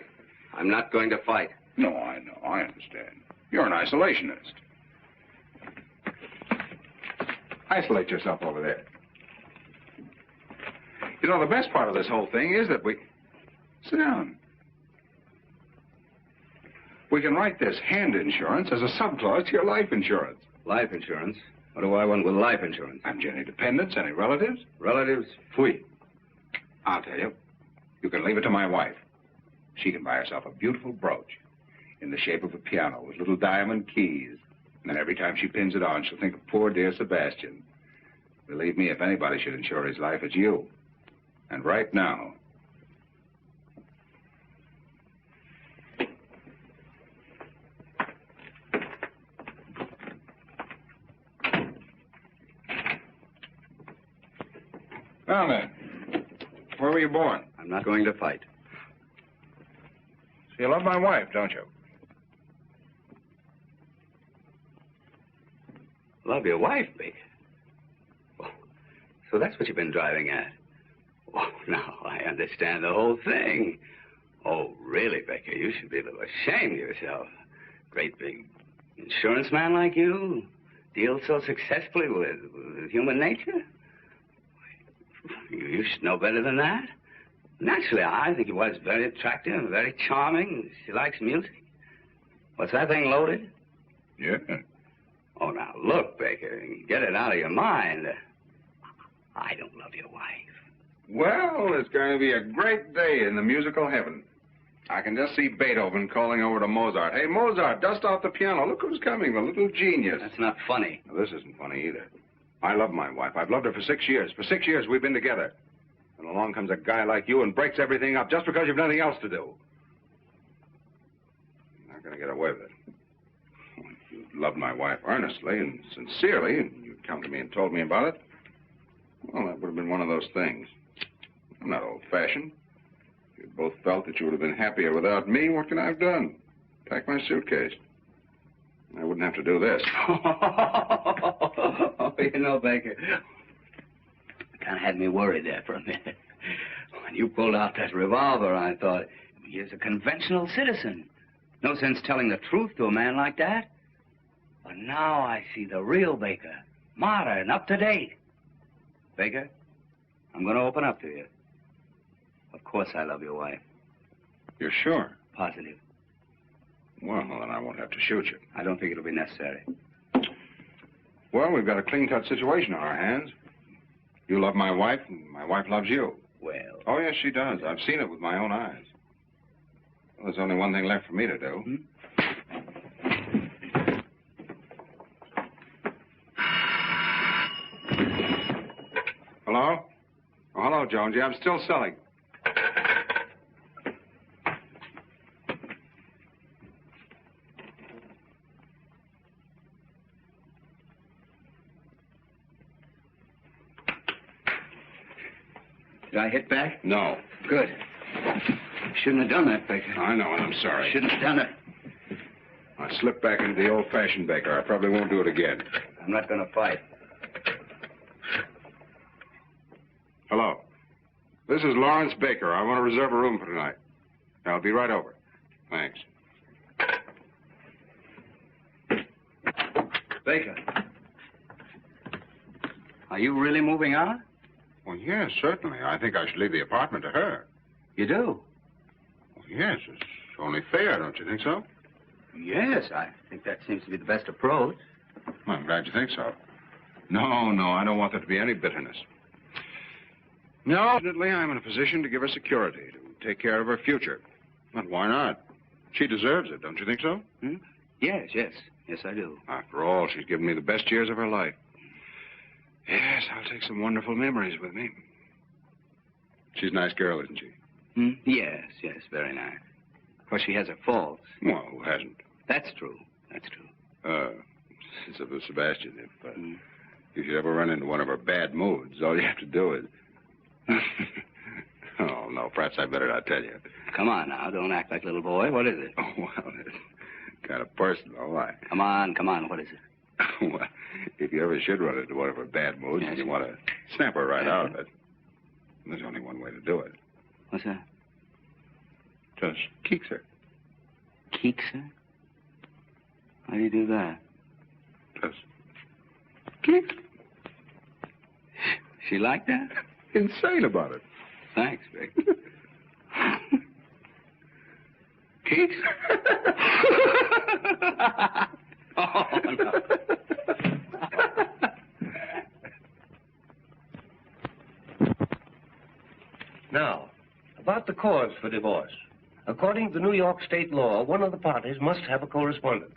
I'm not going to fight. No, I know. I understand. You're an isolationist. Isolate yourself over there. You know, the best part of this whole thing is that we... Sit down. We can write this hand insurance as a subclause to your life insurance. Life insurance? What do I want with life insurance? Have you any dependents, any relatives? Relatives? Fui. I'll tell you. You can leave it to my wife. She can buy herself a beautiful brooch in the shape of a piano with little diamond keys. And then every time she pins it on, she'll think of poor dear Sebastian. Believe me, if anybody should insure his life, it's you. And right now... Well, then, Where were you born? I'm not going to fight. So you love my wife, don't you? Love your wife, Baker? Oh, so that's what you've been driving at. Oh, now I understand the whole thing. Oh, really, Baker? You should be a little ashamed of yourself. Great big insurance man like you deals so successfully with human nature. You should know better than that. Naturally, I think your wife's very attractive, very charming. She likes music. What's that thing loaded? Yeah. Oh, now, look, Baker, get it out of your mind. I don't love your wife. Well, it's going to be a great day in the musical heaven. I can just see Beethoven calling over to Mozart. Hey, Mozart, dust off the piano. Look who's coming, the little genius. That's not funny. Now, this isn't funny either. I love my wife. I've loved her for 6 years. For 6 years, we've been together. And along comes a guy like you and breaks everything up just because you've nothing else to do. You're not going to get away with it. If you loved my wife earnestly and sincerely, and you'd come to me and told me about it, well, that would have been one of those things. I'm not old-fashioned. If you both felt that you would have been happier without me, what can I have done? Pack my suitcase. I wouldn't have to do this. Oh, you know, Baker, kind of had me worried there for a minute. When you pulled out that revolver, I thought, he's a conventional citizen. No sense telling the truth to a man like that. But now I see the real Baker, modern, up to date. Baker, I'm going to open up to you. Of course I love your wife. You're sure? Positive. Well, then I won't have to shoot you. I don't think it'll be necessary. Well, we've got a clean-cut situation on our hands. You love my wife, and my wife loves you. Well... Oh, yes, she does. I've seen it with my own eyes. Well, there's only one thing left for me to do. Hello? Oh, hello, Jonesy. I'm still selling. Did I hit back? No. Good. Shouldn't have done that, Baker. I know, and I'm sorry. Shouldn't have done it. I slipped back into the old-fashioned Baker. I probably won't do it again. I'm not going to fight. Hello. This is Lawrence Baker. I want to reserve a room for tonight. I'll be right over. Thanks. Baker. Are you really moving out? Well, yes, certainly. I think I should leave the apartment to her. You do? Well, yes, it's only fair, don't you think so? Yes, I think that seems to be the best approach. Well, I'm glad you think so. No, I don't want there to be any bitterness. No, fortunately, I'm in a position to give her security, to take care of her future. But why not? She deserves it, don't you think so? Yes, I do. After all, she's given me the best years of her life. Yes, I'll take some wonderful memories with me. She's a nice girl, isn't she? Yes, very nice. Of course, she has her faults. Well, who hasn't? That's true. Sebastian, if you ever run into one of her bad moods, all you have to do is... Oh, no, perhaps I better not tell you. Come on now, don't act like a little boy. What is it? Oh, well, it's kind of personal. Why? Come on, what is it? Well, if you ever should run into one of her bad moods and you want to snap her right out of it, there's only one way to do it. What's that? Just keeks her. Keeks her? How do you do that? Just keeks. She like that? Insane about it. Thanks, Vic. Keeks? Oh, no. Now, about the cause for divorce. According to New York state law, one of the parties must have a correspondent.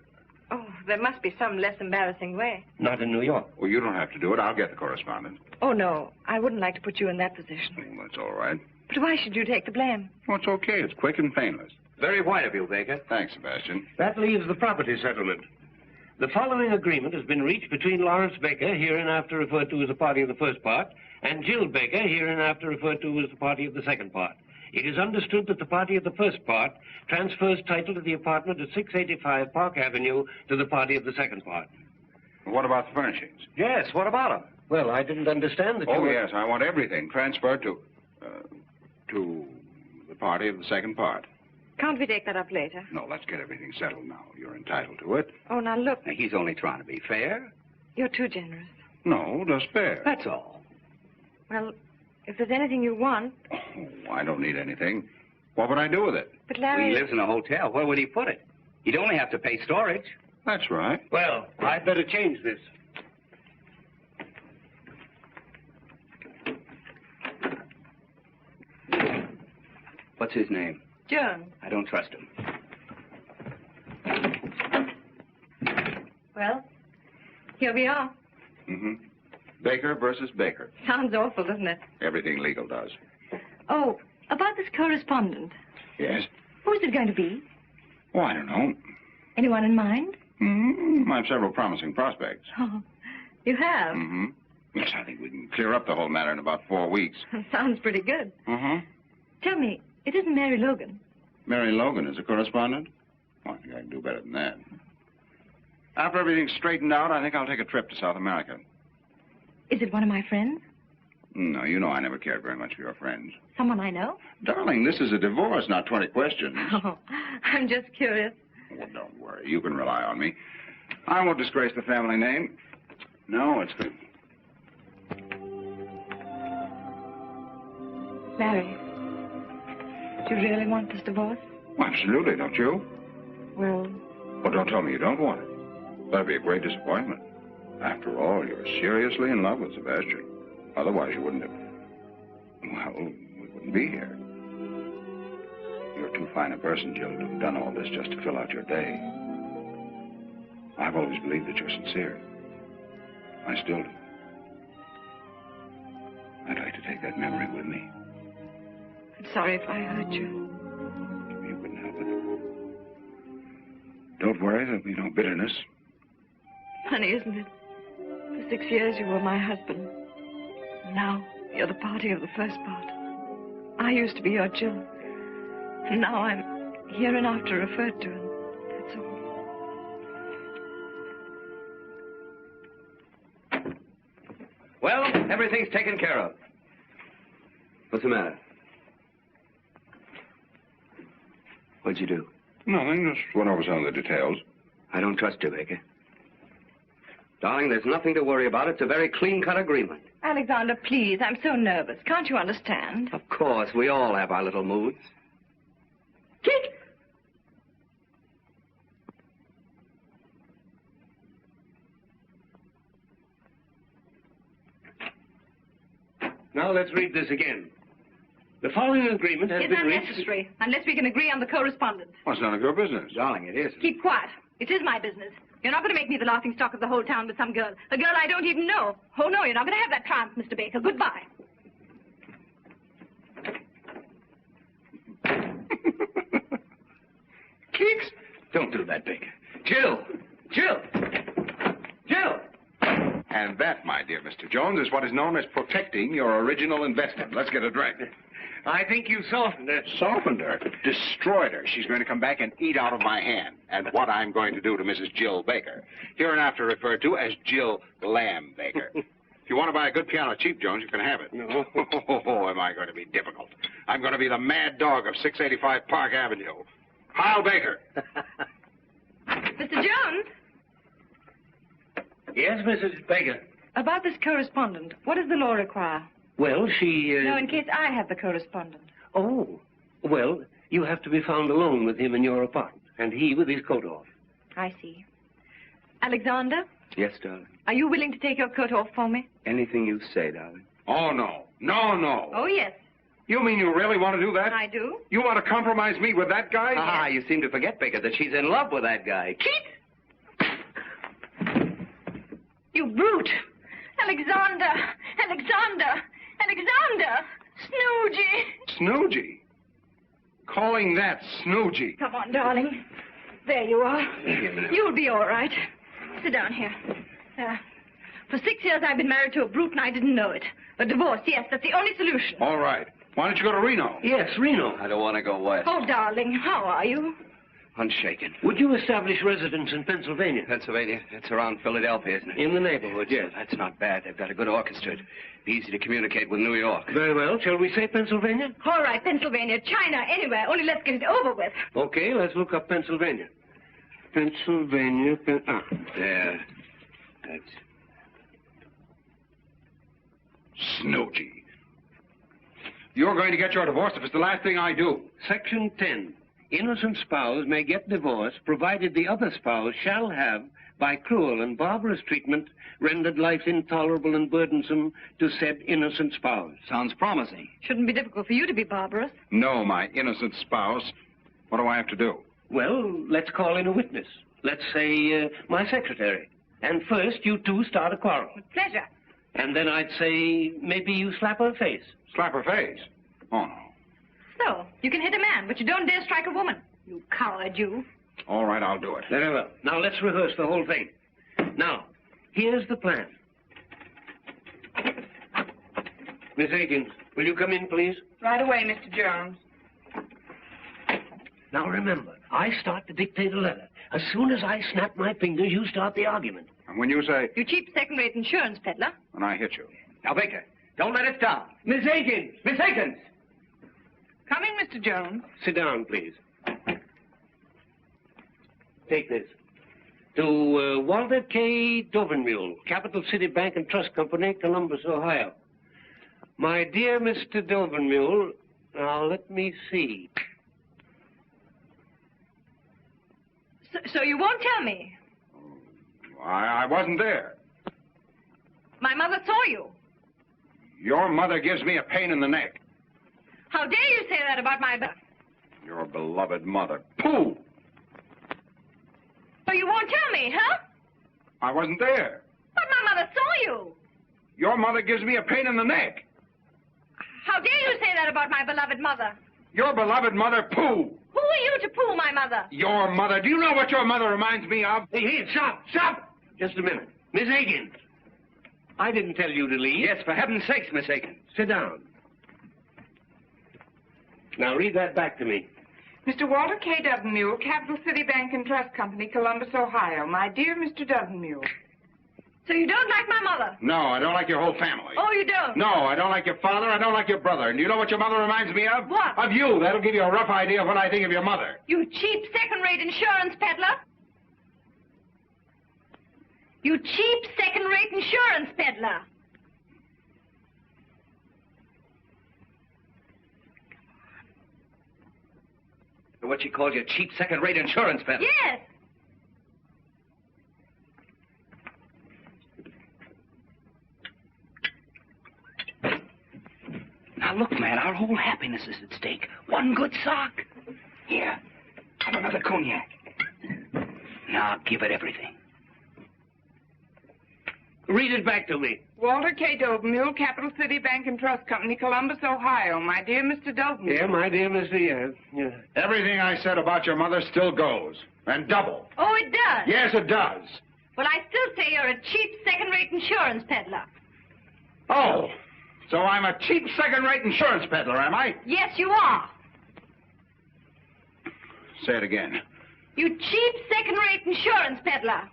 Oh, there must be some less embarrassing way. Not in New York. Well, you don't have to do it. I'll get the correspondent. Oh, no. I wouldn't like to put you in that position. Well, that's all right. But why should you take the blame? Well, it's okay. It's quick and painless. Very white of you, Baker. Thanks, Sebastian. That leaves the property settlement. The following agreement has been reached between Lawrence Baker, hereinafter referred to as a party of the first part, and Jill Baker, hereinafter referred to as the party of the second part. It is understood that the party of the first part transfers title to the apartment at 685 Park Avenue to the party of the second part. What about the furnishings? Yes, what about them? Well, I didn't understand that you Oh, were... yes, I want everything transferred to the party of the second part. Can't we take that up later? No, let's get everything settled now. You're entitled to it. Oh, now look. Now, he's only trying to be fair. You're too generous. No, just fair. That's all. Well, if there's anything you want... Oh, I don't need anything. What would I do with it? But Larry... He lives in a hotel. Where would he put it? He'd only have to pay storage. That's right. Well, I'd better change this. What's his name? Joan. I don't trust him. Well, here we are. Mm-hmm. Baker versus Baker. Sounds awful, doesn't it? Everything legal does. Oh, about this correspondent. Yes? Who's it going to be? Oh, I don't know. Anyone in mind? Mm-hmm. I have several promising prospects. Oh, you have? Mm-hmm. Yes, I think we can clear up the whole matter in about 4 weeks. Sounds pretty good. Mm-hmm. Tell me, it isn't Mary Logan. Mary Logan is a correspondent? Oh, I think I can do better than that. After everything's straightened out, I think I'll take a trip to South America. Is it one of my friends? No, you know I never cared very much for your friends. Someone I know? Darling, this is a divorce, not 20 questions. Oh, I'm just curious. Well, don't worry. You can rely on me. I won't disgrace the family name. No, it's good. Larry, do you really want this divorce? Absolutely, don't you? Well... Well, don't tell me you don't want it. That'd be a great disappointment. After all, you're seriously in love with Sebastian. Otherwise, you wouldn't have... Well, we wouldn't be here. You're too fine a person, Jill, to have done all this just to fill out your day. I've always believed that you're sincere. I still do. I'd like to take that memory with me. I'm sorry if I hurt you. You wouldn't help it. Don't worry, there'll be no bitterness. Funny, isn't it? For 6 years you were my husband. Now you're the party of the first part. I used to be your Jill. And now I'm hereinafter referred to, and that's all. Well, everything's taken care of. What's the matter? What'd you do? Nothing, just went over some of the details. I don't trust you, Baker. Darling, there's nothing to worry about. It's a very clean-cut agreement. Alexander, please, I'm so nervous. Can't you understand? Of course, we all have our little moods. Kick! Now let's read this again. The following agreement has It's been reached... unnecessary, unless we can agree on the correspondence. Well, it's none of your business. Darling, it is. Keep quiet. It is my business. You're not going to make me the laughing stock of the whole town with some girl. A girl I don't even know. Oh, no, you're not going to have that chance, Mr. Baker. Goodbye. Kicks? Don't do that, Baker. Jill! Jill! Jill! And that, my dear Mr. Jones, is what is known as protecting your original investment. Let's get a drink. I think you softened her. Softened her, destroyed her. She's going to come back and eat out of my hand. And what I'm going to do to Mrs. Jill Baker, hereinafter referred to as Jill Lamb Baker. If you want to buy a good piano cheap, Jones, you can have it. No. Oh, am I going to be difficult? I'm going to be the mad dog of 685 Park Avenue. Heil Baker. Mr. Jones? Yes, Mrs. Baker. About this correspondent, what does the law require? Well, she... No, in case I have the correspondent. Oh, well, you have to be found alone with him in your apartment, and he with his coat off. I see. Alexander, Yes, darling. are you willing to take your coat off for me? Anything you say, darling. Oh, no. No, no. Oh, yes, You mean you really want to do that? I do. You want to compromise me with that guy? Ah, you seem to forget, Baker, that she's in love with that guy. You brute! Alexander! Alexander! Alexander! Snoogey! Snoogey? Calling that Snoogey? Come on, darling. There you are. You'll be all right. Sit down here. For 6 years I've been married to a brute and I didn't know it. A divorce, yes, that's the only solution. All right. Why don't you go to Reno? Yes, Reno. I don't want to go west. Oh, darling, how are you? Unshaken. Would you establish residence in Pennsylvania? Pennsylvania? It's around Philadelphia, isn't it? In the neighborhood, yes. That's not bad. They've got a good orchestra. It'd be easy to communicate with New York. Very well. Shall we say Pennsylvania? All right, Pennsylvania, China, anywhere. Only let's get it over with. Okay, let's look up Pennsylvania. Pennsylvania, There. That's... Snooty. You're going to get your divorce if it's the last thing I do. Section 10. Innocent spouse may get divorced provided the other spouse shall have, by cruel and barbarous treatment, rendered life intolerable and burdensome to said innocent spouse. Sounds promising. Shouldn't be difficult for you to be barbarous. No, my innocent spouse. What do I have to do? Well, let's call in a witness. Let's say my secretary. And first, you two start a quarrel. With pleasure. And then I'd say maybe you slap her face. Slap her face? Oh, no. So, you can hit a man, but you don't dare strike a woman. You coward, you. All right, I'll do it. Very well. Now, let's rehearse the whole thing. Now, here's the plan. Miss Higgins, will you come in, please? Right away, Mr. Jones. Now, remember, I start to dictate a letter. As soon as I snap my fingers, you start the argument. And when you say... You cheap second-rate insurance peddler. When I hit you. Now, Baker, don't let it stop. Miss Higgins! Miss Higgins! Coming, Mr. Jones. Sit down, please. Take this. To Walter K. Dovenmule, Capital City Bank and Trust Company, Columbus, Ohio. My dear Mr. Dovenmule, now let me see. So you won't tell me? I wasn't there. My mother saw you. Your mother gives me a pain in the neck. How dare you say that about my... Your beloved mother. Pooh! So you won't tell me, huh? I wasn't there. But my mother saw you. Your mother gives me a pain in the neck. How dare you say that about my beloved mother? Your beloved mother, pooh! Who are you to poo my mother? Your mother. Do you know what your mother reminds me of? Hey, stop, stop! Just a minute. Miss Higgins, I didn't tell you to leave. Yes, for heaven's sakes, Miss Higgins. Sit down. Now, read that back to me. Mr. Walter K. Dovenmule, Capital City Bank and Trust Company, Columbus, Ohio. My dear Mr. Dovenmule. So you don't like my mother? No, I don't like your whole family. Oh, you don't? No, I don't like your father. I don't like your brother. And do you know what your mother reminds me of? What? Of you. That'll give you a rough idea of what I think of your mother. You cheap second-rate insurance peddler. You cheap second-rate insurance peddler. What she calls you cheap second-rate insurance peddler. Yes. Now, look, man, our whole happiness is at stake. One good sock. Here, have another cognac. Now, give it everything. Read it back to me. Walter K. Dovenmule, Capital City Bank and Trust Company, Columbus, Ohio. My dear Mr. Dovenmule. Yeah, my dear Mr. Yeah. Everything I said about your mother still goes. And double. Oh, it does? Yes, it does. Well, I still say you're a cheap second-rate insurance peddler. Oh, so I'm a cheap second-rate insurance peddler, am I? Yes, you are. Say it again. You cheap second-rate insurance peddler.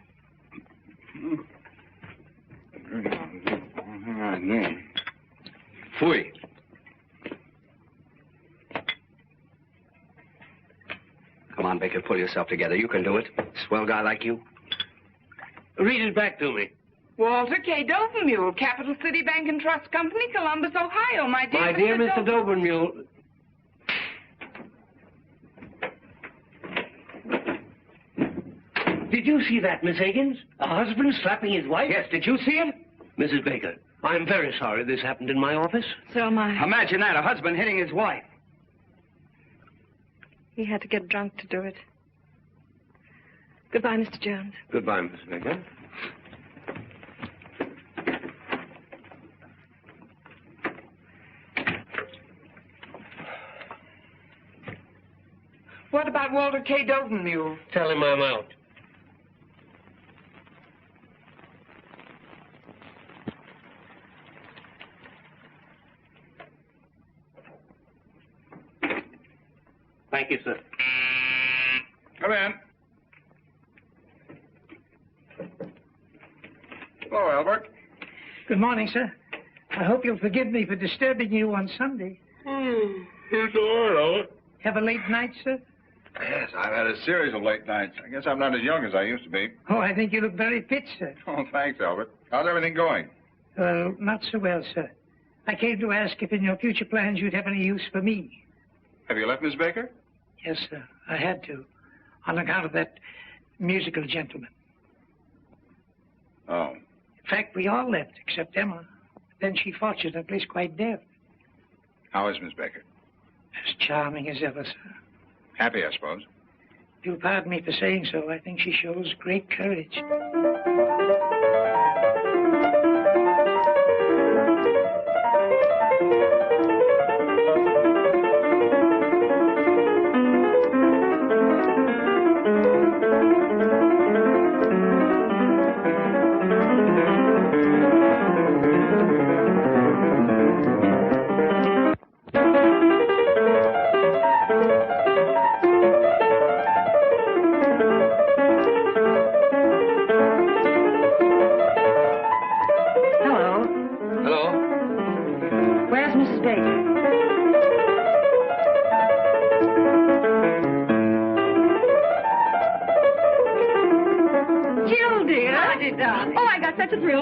Fui. Come on, Baker, pull yourself together. You can do it. Swell guy like you. Read it back to me. Walter K. Dovenmule, Capital City Bank and Trust Company, Columbus, Ohio. My dear Mr. Dovenmule. Did you see that, Miss Higgins? A husband slapping his wife? Yes, did you see him? Mrs. Baker, I'm very sorry this happened in my office. So am I. Imagine that, a husband hitting his wife. He had to get drunk to do it. Goodbye, Mr. Jones. Goodbye, Mrs. Baker. What about Walter K. Dovenmule? Tell him I'm out. Thank you, sir. Come in. Hello, Albert. Good morning, sir. I hope you'll forgive me for disturbing you on Sunday. It's all right, Albert. Have a late night, sir? Yes, I've had a series of late nights. I guess I'm not as young as I used to be. Oh, I think you look very fit, sir. Oh, thanks, Albert. How's everything going? Well, not so well, sir. I came to ask if in your future plans you'd have any use for me. Have you left Miss Baker? Yes, sir. I had to, on account of that musical gentleman. Oh. In fact, we all left, except Emma. Then she fortunately is quite deaf. How is Miss Baker? As charming as ever, sir. Happy, I suppose. If you'll pardon me for saying so, I think she shows great courage.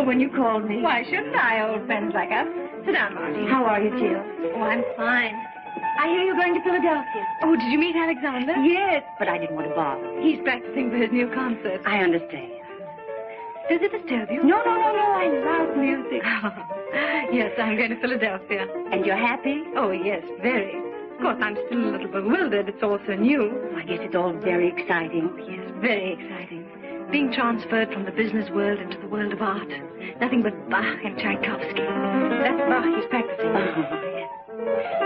When you called me. Why shouldn't I, old friends like us? Sit down, Marty. How are you, Jill? Oh, I'm fine. I hear you're going to Philadelphia. Oh, did you meet Alexander? Yes, but I didn't want to bother. He's practicing for his new concert. I understand. Does it disturb you? No. I love music. Yes, I'm going to Philadelphia. And you're happy? Oh, yes, very. Of course, I'm still a little bewildered. It's all so new. I guess it's all very exciting. Yes, very exciting. Being transferred from the business world into the world of art. Nothing but Bach and Tchaikovsky. That's Bach he's practicing. Oh, yes.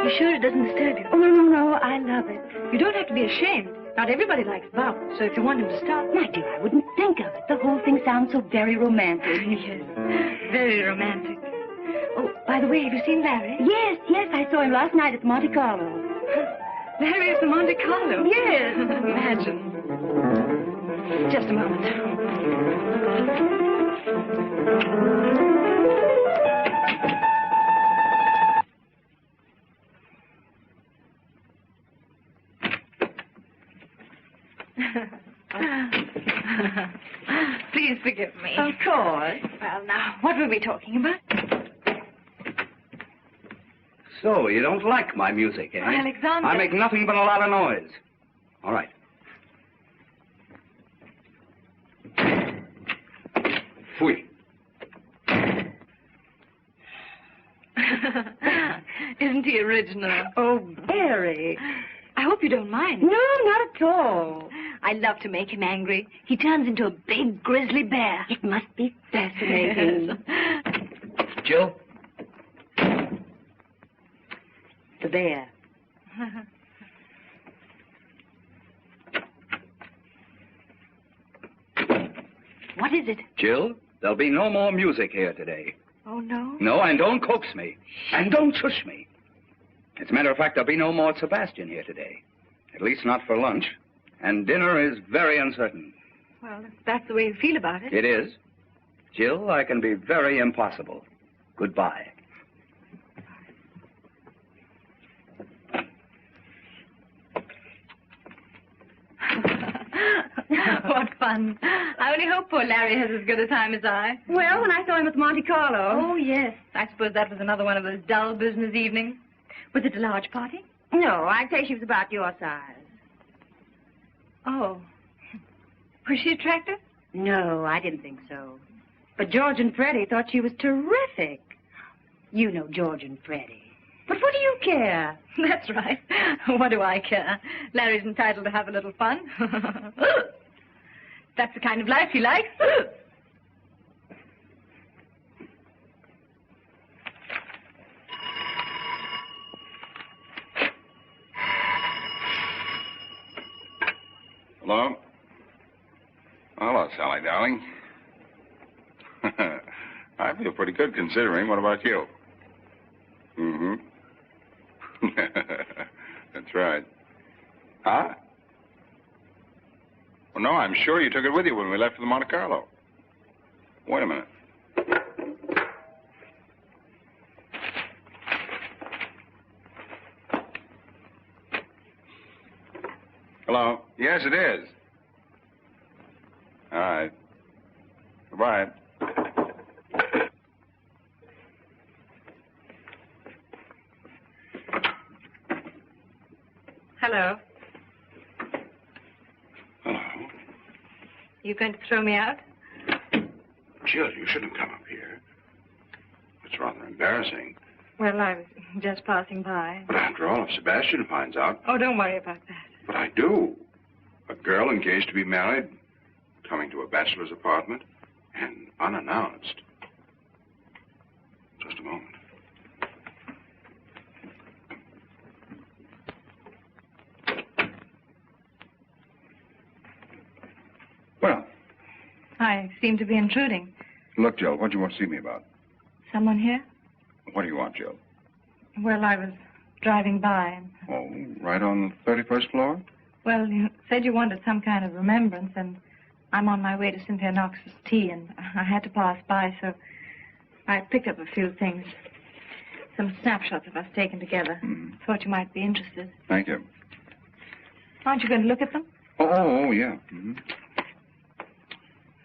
You sure it doesn't disturb you? Oh, no, I love it. You don't have to be ashamed. Not everybody likes Bach, so if you want him to stop... My dear, I wouldn't think of it. The whole thing sounds so very romantic. Yes, very romantic. Oh, by the way, have you seen Larry? Yes, I saw him last night at Monte Carlo. Larry is the Monte Carlo? Yes. Imagine. Just a moment. Please forgive me. Of course. Well, now, what were we talking about? So, you don't like my music, eh? Alexander. I make nothing but a lot of noise. All right. Fui. Isn't he original? Oh, very. I hope you don't mind. No, not at all. I love to make him angry. He turns into a big grizzly bear. It must be fascinating. Jill? The bear. What is it? Jill, there'll be no more music here today. Oh, no? No, and don't coax me. And don't shush me. As a matter of fact, there'll be no more Sebastian here today. At least not for lunch. And dinner is very uncertain. Well, if that's the way you feel about it. It is. Jill, I can be very impossible. Goodbye. What fun. I only hope poor Larry has as good a time as I. Well, when I saw him at Monte Carlo. Oh, yes. I suppose that was another one of those dull business evenings. Was it a large party? No, I'd say she was about your size. Oh. Was she attractive? No, I didn't think so. But George and Freddie thought she was terrific. You know George and Freddie. But what do you care? That's right. What do I care? Larry's entitled to have a little fun. That's the kind of life he likes. Hello? Hello, Sally, darling. I feel pretty good considering. What about you? Mm-hmm. That's right. Huh? Well, no, I'm sure you took it with you when we left for the Monte Carlo. Wait a minute. Hello? Yes, it is. All right. Goodbye. Hello. Hello. You going to throw me out? Jill, you shouldn't come up here. It's rather embarrassing. Well, I was just passing by. But after all, if Sebastian finds out... Oh, don't worry about that. But I do. A girl engaged to be married, coming to a bachelor's apartment, and unannounced. Just a moment. Well. I seem to be intruding. Look, Jill, what do you want to see me about? Someone here? What do you want, Jill? Well, I was driving by. Oh, right on the 31st floor? Well, you said you wanted some kind of remembrance, and I'm on my way to Cynthia Knox's tea, and I had to pass by, so I picked up a few things. Some snapshots of us taken together. Thought you might be interested. Thank you. Aren't you going to look at them? Oh, yeah.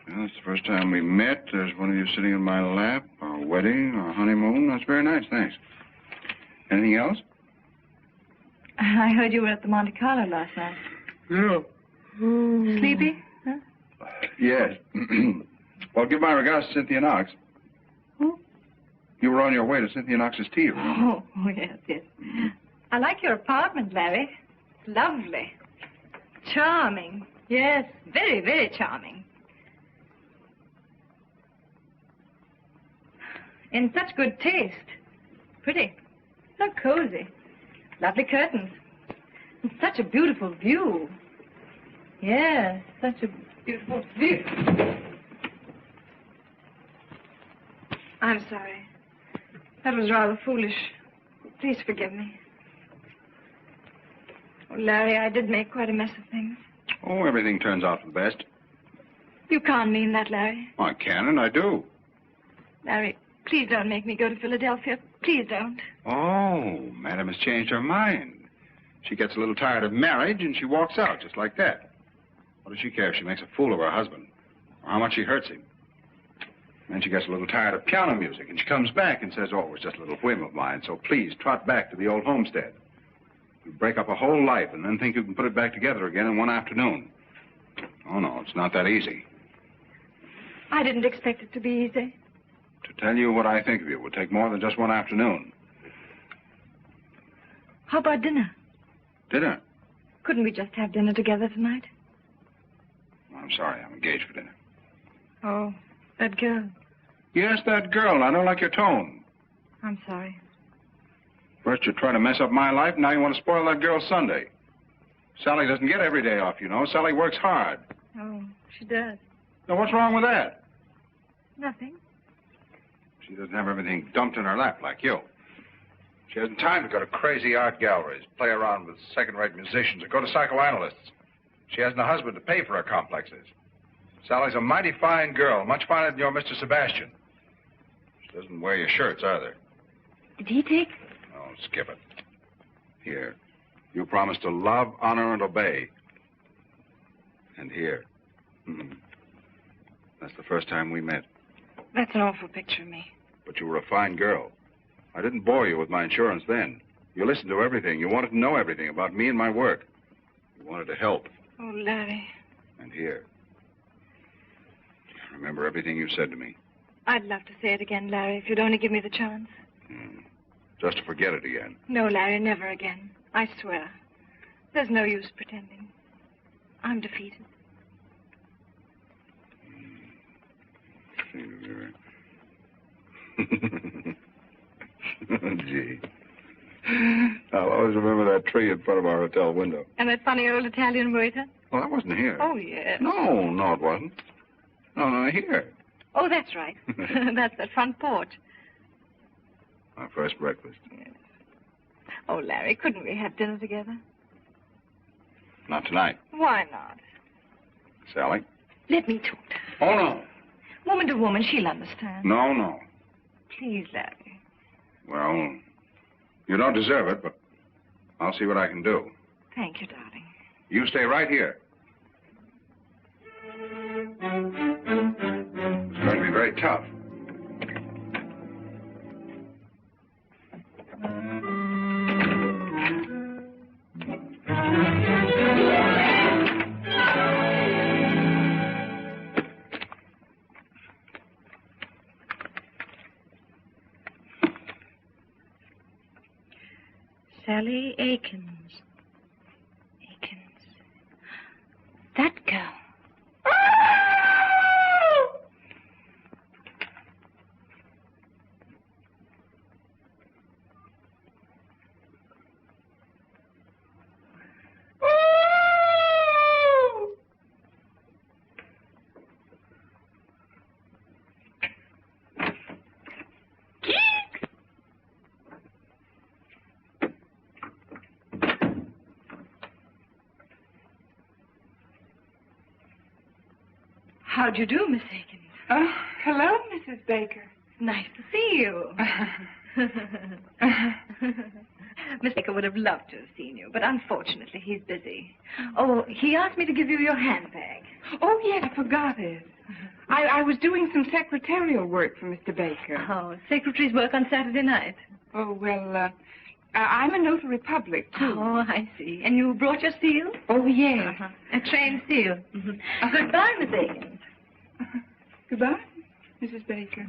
Well, it's the first time we met. There's one of you sitting in my lap. Our wedding, our honeymoon. That's very nice, thanks. Anything else? I heard you were at the Monte Carlo last night. Yeah. Sleepy? Huh? Yes. Well, give my regards to Cynthia Knox. Who? You were on your way to Cynthia Knox's tea room. Oh, yes, yes. I like your apartment, Larry. It's lovely. Charming. Yes, very, very charming. In such good taste. Pretty. So cozy. Lovely curtains. And such a beautiful view. Yes, such a beautiful view. I'm sorry. That was rather foolish. Please forgive me. Oh, Larry, I did make quite a mess of things. Oh, everything turns out for the best. You can't mean that, Larry. I can and I do. Larry, please don't make me go to Philadelphia. Please don't. Oh, Madam has changed her mind. She gets a little tired of marriage and she walks out just like that. What does she care if she makes a fool of her husband or how much she hurts him? Then she gets a little tired of piano music and she comes back and says, oh, it was just a little whim of mine, so please trot back to the old homestead. You break up a whole life and then think you can put it back together again in one afternoon. Oh, no, it's not that easy. I didn't expect it to be easy. To tell you what I think of you would take more than just one afternoon. How about dinner? Dinner? Couldn't we just have dinner together tonight? I'm sorry, I'm engaged for dinner. Oh, that girl. Yes, that girl. I don't like your tone. I'm sorry. First you try to mess up my life, now you want to spoil that girl's Sunday. Sally doesn't get every day off, you know. Sally works hard. Oh, she does. Now, what's wrong with that? Nothing. She doesn't have everything dumped in her lap like you. She hasn't time to go to crazy art galleries, play around with second-rate musicians, or go to psychoanalysts. She hasn't a husband to pay for her complexes. Sally's a mighty fine girl, much finer than your Mr. Sebastian. She doesn't wear your shirts either. Did he take? Oh, skip it. Here. You promised to love, honor, and obey. And here. That's the first time we met. That's an awful picture of me. But you were a fine girl. I didn't bore you with my insurance then. You listened to everything. You wanted to know everything about me and my work. You wanted to help. Oh, Larry. And here. Remember everything you said to me. I'd love to say it again, Larry, if you'd only give me the chance. Just to forget it again. No, Larry, never again. I swear. There's no use pretending. I'm defeated. Gee. I'll always remember that tree in front of our hotel window. And that funny old Italian waiter? Well, that wasn't here. Oh, yes. No, it wasn't. No, here. Oh, that's right. That's that front porch. Our first breakfast. Yes. Oh, Larry, couldn't we have dinner together? Not tonight. Why not? Sally? Let me talk to her. Oh, no. Woman to woman, she'll understand. No, no. Please, Larry. Well, you don't deserve it, but I'll see what I can do. Thank you, darling. You stay right here. It's going to be very tough. Sally Akins. That girl. How'd you do, Miss Akins? Oh, hello, Mrs. Baker. Nice to see you. Miss Baker would have loved to have seen you, but unfortunately he's busy. Oh, he asked me to give you your handbag. Oh, yes, I forgot it. I was doing some secretarial work for Mr. Baker. Oh, secretaries work on Saturday night. Oh, well, I'm a notary public, too. Oh, I see. And you brought your seal? Oh, yes. A trained seal. Goodbye, Miss Akins. Goodbye, Mrs. Baker.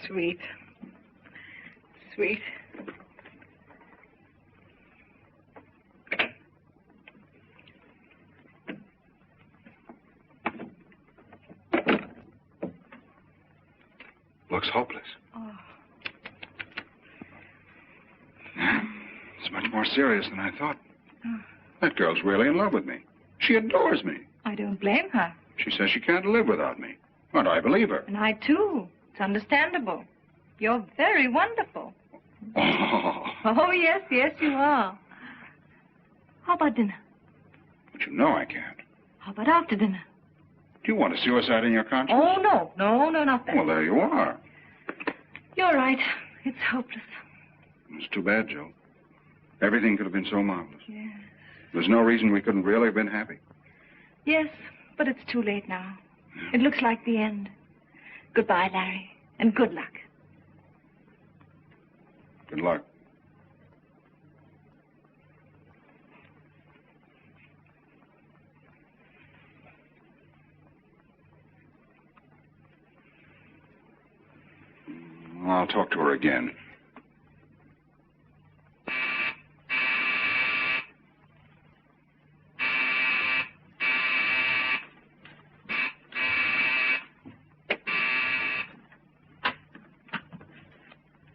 Sweet. Sweet. Looks hopeless. Oh. It's much more serious than I thought. That girl's really in love with me. She adores me. I don't blame her. She says she can't live without me. And I believe her. And I, too. It's understandable. You're very wonderful. Oh, yes, yes, you are. How about dinner? But you know I can't. How about after dinner? Do you want a suicide in your conscience? Oh, no. No, not that. Well, there you are. You're right. It's hopeless. It's too bad, Joe. Everything could have been so marvelous. Yes. There's no reason we couldn't really have been happy. Yes, but it's too late now. It looks like the end. Goodbye, Larry, and good luck. Good luck. I'll talk to her again.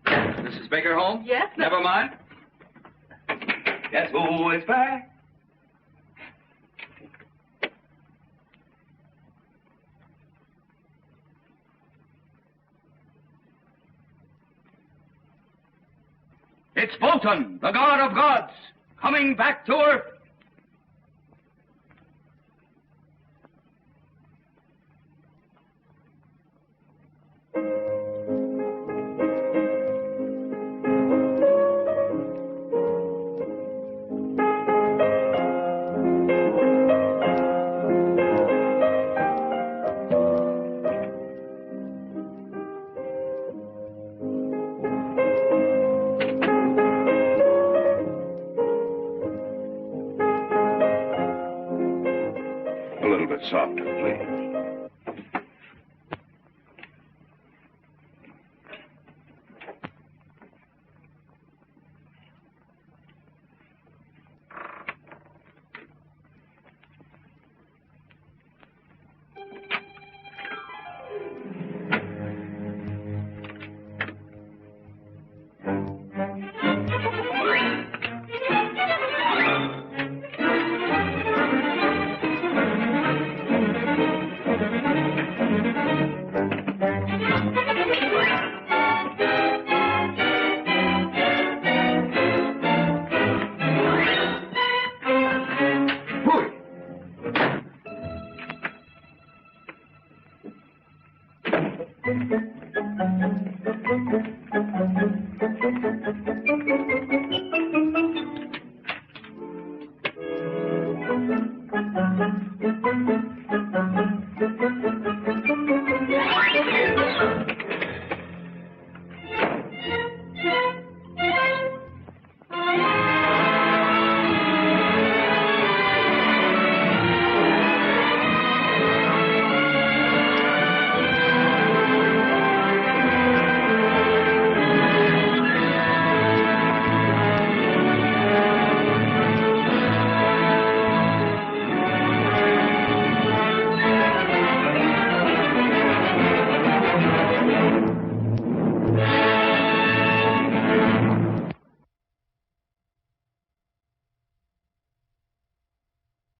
Mrs. Baker home? Yes, Never mind. Guess who is back? It's Wotan, the god of gods, coming back to Earth. Softer, please.